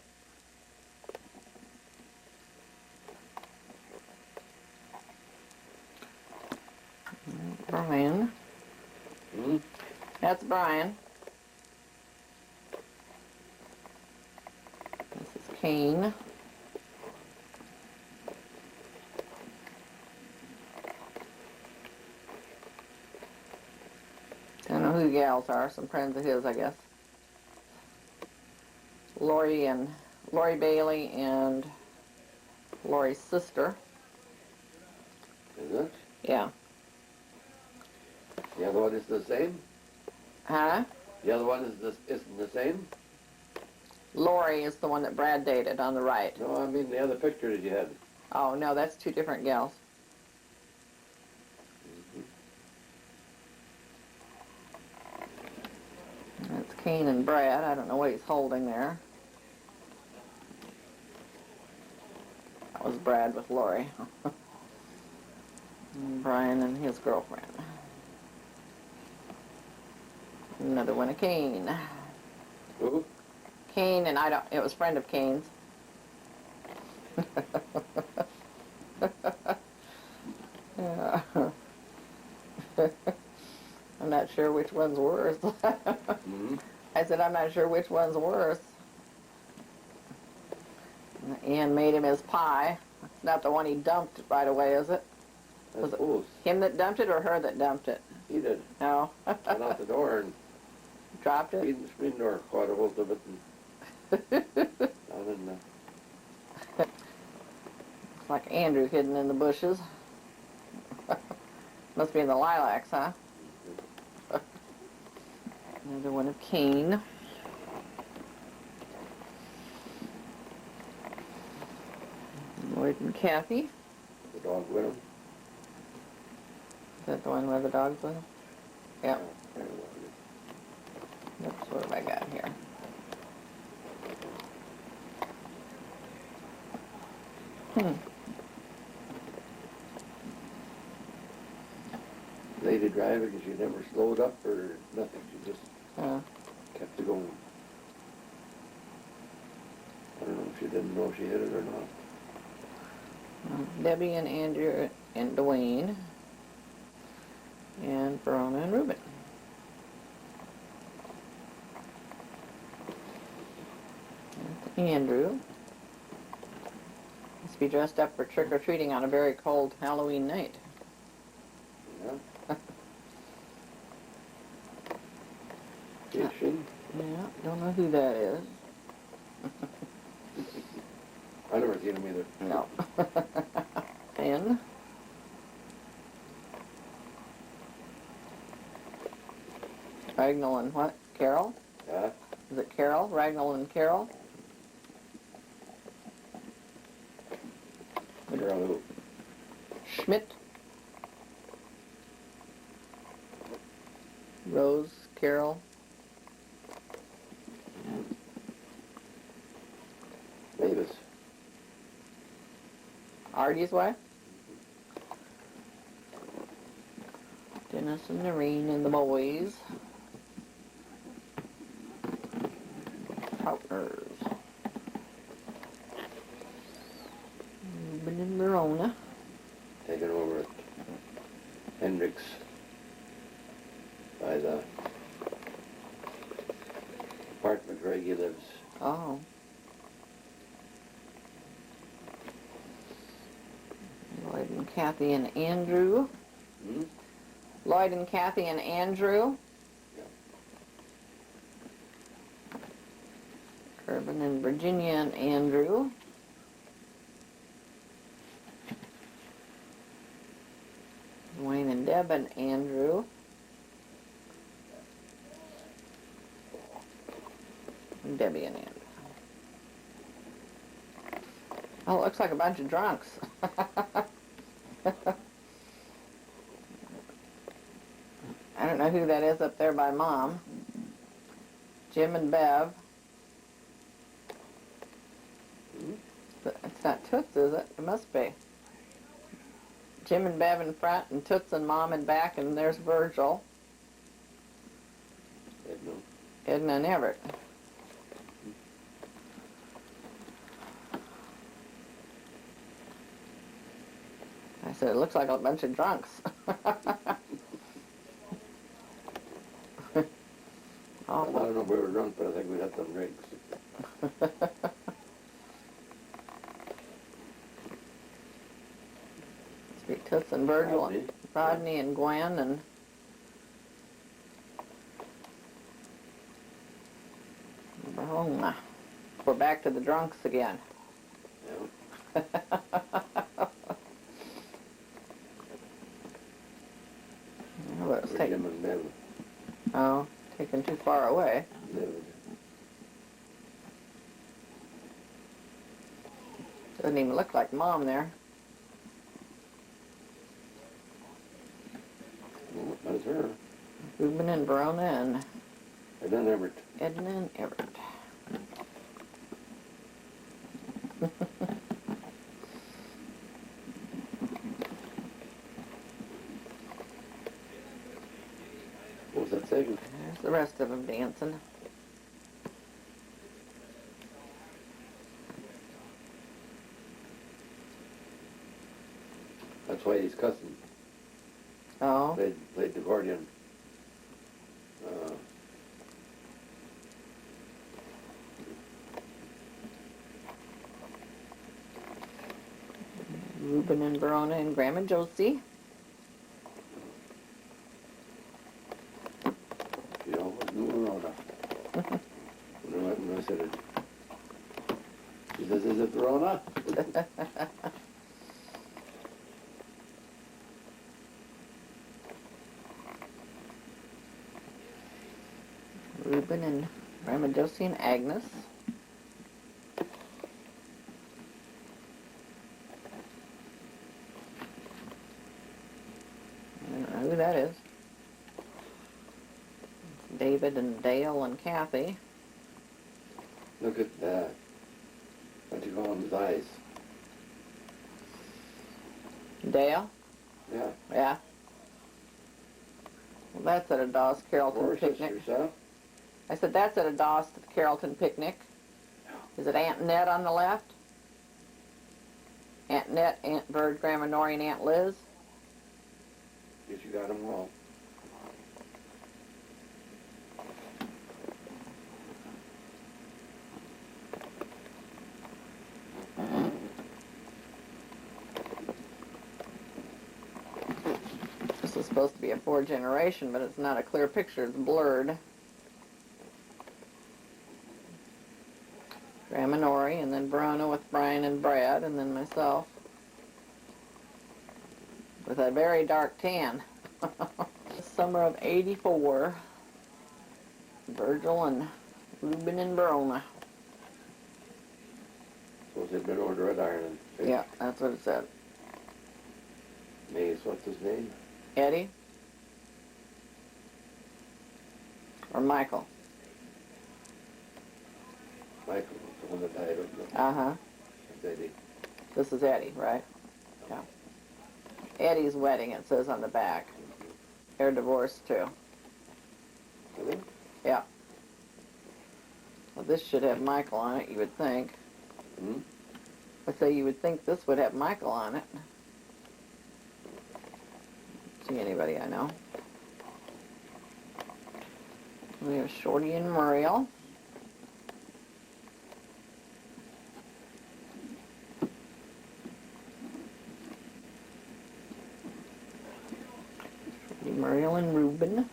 Speaker 2: Brian.
Speaker 1: Hmm?
Speaker 2: That's Brian. This is Kane. I don't know who the gals are. Some friends of his, I guess. Lori Bailey and Lori's sister.
Speaker 1: Is it?
Speaker 2: Yeah.
Speaker 1: The other one is the same?
Speaker 2: Huh?
Speaker 1: The other one isn't the same?
Speaker 2: Lori is the one that Brad dated on the right.
Speaker 1: No, I mean the other picture that you had.
Speaker 2: Oh, no, that's two different gals. That's Kane and Brad. I don't know what he's holding there. That was Brad with Lori. And Brian and his girlfriend. Another one of Kane.
Speaker 1: Who?
Speaker 2: Kane and it was a friend of Kane's. Yeah. I'm not sure which one's worse.
Speaker 1: Mm-hmm.
Speaker 2: I said, I'm not sure which one's worse. Ian made him his pie. It's not the one he dumped right away, is it?
Speaker 1: I suppose.
Speaker 2: Him that dumped it or her that dumped it?
Speaker 1: He did.
Speaker 2: No.
Speaker 1: Went out the door and
Speaker 2: Dropped it?
Speaker 1: screen door caught a hold of it and down in the...
Speaker 2: Looks like Andrew hidden in the bushes. Must be in the lilacs, huh? Another one of Kane. Lloyd and Kathy.
Speaker 1: The dog with him.
Speaker 2: Is that the one where the dog's with him? Yep.
Speaker 1: Yeah.
Speaker 2: Oops, what have I got here?
Speaker 1: Lady driver because she never slowed up or nothing. She just
Speaker 2: Uh,
Speaker 1: kept it going. I don't know if she didn't know if she hit it or not.
Speaker 2: Debbie and Andrew and Dwayne. And Verona and Ruben. And Andrew. Must be dressed up for trick-or-treating on a very cold Halloween night.
Speaker 1: Yeah. Fishing.
Speaker 2: Yeah, don't know who that is.
Speaker 1: I never seen him either.
Speaker 2: No. Finn. Ragnall and what? Carol?
Speaker 1: Yeah.
Speaker 2: Is it Carol? Ragnall and Carol?
Speaker 1: Girl who?
Speaker 2: Schmidt. Rose, Carol.
Speaker 1: Davis.
Speaker 2: Artie's wife. Dennis and Noreen and the boys. Partners. Ruben and Verona.
Speaker 1: Taken over at Hendricks by the apartment where he lives.
Speaker 2: Oh. Lloyd and Kathy and Andrew.
Speaker 1: Hmm?
Speaker 2: Lloyd and Kathy and Andrew.
Speaker 1: Yeah.
Speaker 2: Urban and Virginia and Andrew. Wayne and Deb and Andrew. And Debbie and Andrew. Oh, it looks like a bunch of drunks. I don't know who that is up there by Mom. Jim and Bev. But it's not Toots, is it? It must be. Jim and Bev in front, and Toots and Mom in back, and there's Virgil, Edna and Everett. I said, it looks like a bunch of drunks.
Speaker 1: I don't know if we were drunk, but I think we had some drinks.
Speaker 2: Speak Toots and Virgil and Rodney and Gwen and Verona. We're back to the drunks again.
Speaker 1: Yeah.
Speaker 2: Well, it's
Speaker 1: Where
Speaker 2: taken,
Speaker 1: Jim and Bev
Speaker 2: oh, taken too far away.
Speaker 1: lived.
Speaker 2: Doesn't even look like Mom there.
Speaker 1: Well, that's her.
Speaker 2: Ruben and Verona and
Speaker 1: And then Everett.
Speaker 2: Edna and Everett.
Speaker 1: What was that saying?
Speaker 2: There's the rest of them dancing.
Speaker 1: That's why he's cussing.
Speaker 2: Oh,
Speaker 1: Played the accordion.
Speaker 2: Ruben and Verona and Graham and Josie.
Speaker 1: You know, no Verona. When I said it, she says, "Is it Verona?"
Speaker 2: Rueben and Grandma Josie and Agnes. I don't know who that is. It's David and Dale and Kathy.
Speaker 1: Look at that. What you call his eyes?
Speaker 2: Dale?
Speaker 1: Yeah.
Speaker 2: Yeah. Well, that's at a Dawes Carrollton
Speaker 1: Four
Speaker 2: picnic.
Speaker 1: sisters, huh?
Speaker 2: I said, that's at a Dawes Carrollton picnic. Is it Aunt Ned on the left? Aunt Ned, Aunt Bird, Grandma Noreen, Aunt Liz?
Speaker 1: Guess you got them all.
Speaker 2: This is supposed to be a 4-generation, but it's not a clear picture. It's blurred. Grandma Nori, and then Verona with Brian and Brad, and then myself. With a very dark tan. Summer of '84. Virgil and Ruben and Verona.
Speaker 1: Suppose they've been over to Red Iron.
Speaker 2: Yeah, that's what it said.
Speaker 1: Maze, what's his name?
Speaker 2: Eddie? Or Michael?
Speaker 1: Michael was the one that died of the
Speaker 2: Uh-huh.
Speaker 1: Eddie.
Speaker 2: This is Eddie, right? Yeah. Eddie's wedding, it says on the back. They're divorced, too.
Speaker 1: Really?
Speaker 2: Yeah. Well, this should have Michael on it, you would think.
Speaker 1: Hmm?
Speaker 2: I say you would think this would have Michael on it. See anybody I know. We have Shorty and Muriel. Shorty, Muriel, and Ruben.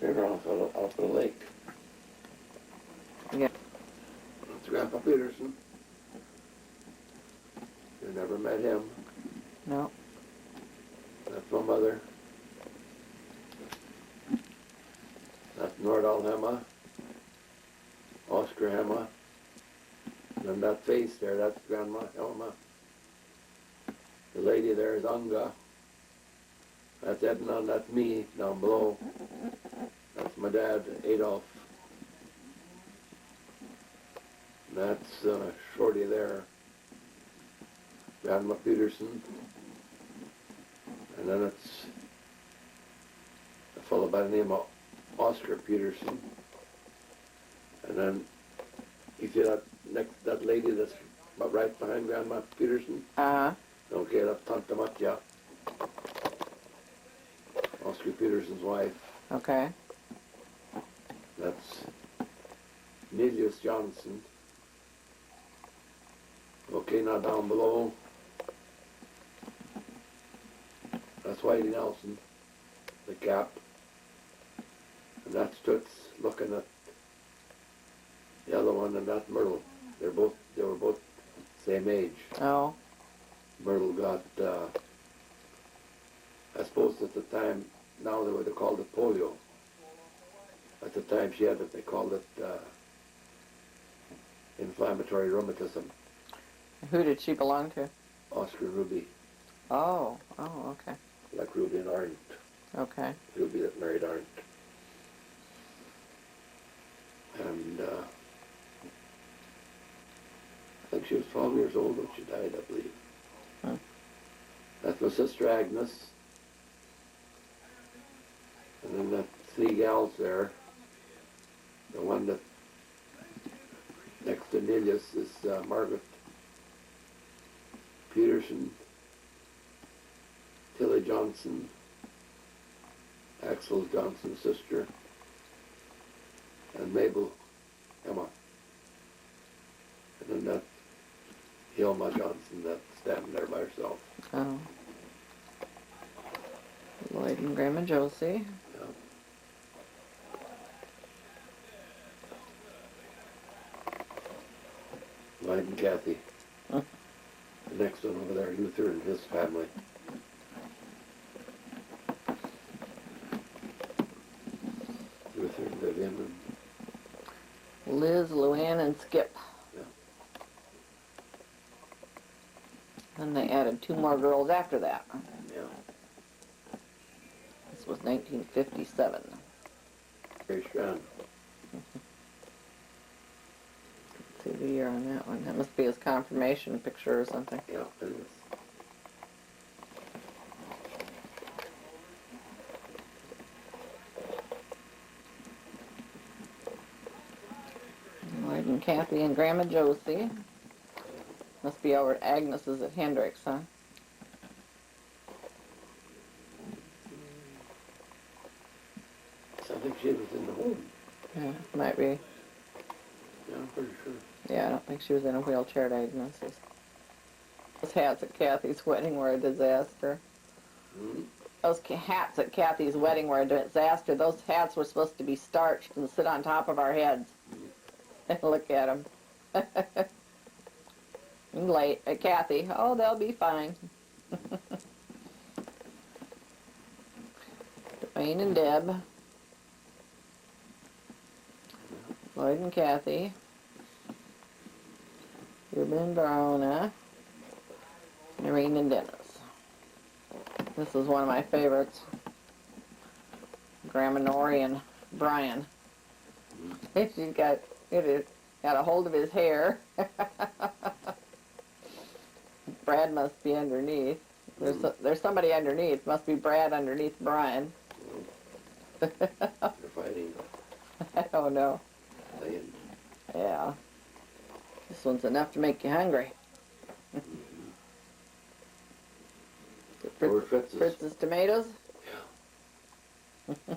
Speaker 1: They're off of the lake.
Speaker 2: Yeah.
Speaker 1: That's Grandpa Peterson. You never met him.
Speaker 2: No.
Speaker 1: That's my mother. That's Nordal Hemmah. Oscar Hemmah. And that face there, that's Grandma Hemmah. The lady there is Unga. That's Edna, and that's me down below. That's my dad, Adolf. That's Shorty there. Grandma Peterson. And then it's a fellow by the name of Oscar Peterson. And then you see that lady that's right behind Grandma Peterson?
Speaker 2: Uh-huh.
Speaker 1: Okay, that's Tante Matja. Oscar Peterson's wife.
Speaker 2: Okay.
Speaker 1: That's Nilius Johnson. Okay, now down below, that's Whitey Nelson, the cap. And that's Toots looking at the other one, and that's Myrtle. They were both same age.
Speaker 2: Oh.
Speaker 1: Myrtle got, I suppose at the time, now they would have called it polio. At the time she had it, they called it inflammatory rheumatism.
Speaker 2: Who did she belong to?
Speaker 1: Oscar Ruby,
Speaker 2: Oh. Oh, okay.
Speaker 1: like Ruby and Arndt.
Speaker 2: Okay.
Speaker 1: Ruby that married Arndt. And I think she was 12 years old when she died, I believe.
Speaker 2: Hmm.
Speaker 1: That's my sister Agnes. And then the three gals there. The one that next to Nilius is Margaret Peterson, Tilly Johnson, Axel Johnson's sister, and Mabel Hemmah. And then that Hemmah Johnson that's standing there by herself.
Speaker 2: Oh. Lloyd and Grandma Josie.
Speaker 1: Yeah. Lloyd and Kathy.
Speaker 2: Huh.
Speaker 1: The next one over there, Luther and his family.
Speaker 2: Liz, Luann, and Skip.
Speaker 1: Yeah.
Speaker 2: And they added 2 more girls after that.
Speaker 1: Yeah.
Speaker 2: This was 1957.
Speaker 1: Very strong.
Speaker 2: See the year on that one. That must be his confirmation picture or something.
Speaker 1: Yeah, it is.
Speaker 2: Lloyd and Kathy and Grandma Josie. Must be over at Agnes's at Hendricks, huh?
Speaker 1: I think she was in the home.
Speaker 2: Yeah, might be.
Speaker 1: Yeah, I'm pretty sure.
Speaker 2: Yeah, I don't think she was in a wheelchair at Agnes's. Those hats at Kathy's wedding were a disaster.
Speaker 1: Mm-hmm.
Speaker 2: Those hats at Kathy's wedding were a disaster. Those hats were supposed to be starched and sit on top of our heads. Look at them. Late at Kathy. Oh, they'll be fine. Dwayne and Deb. Lloyd and Kathy. Rueben and Verona. Noreen and Dennis. This is one of my favorites. Grandma Noreen and Brian. She's got a hold of his hair. Brad must be underneath. There's somebody underneath. Must be Brad underneath Brian.
Speaker 1: They're fighting.
Speaker 2: I don't know.
Speaker 1: Playing.
Speaker 2: Yeah. This one's enough to make you hungry.
Speaker 1: Or Fritz's.
Speaker 2: Fritz's tomatoes?
Speaker 1: Yeah.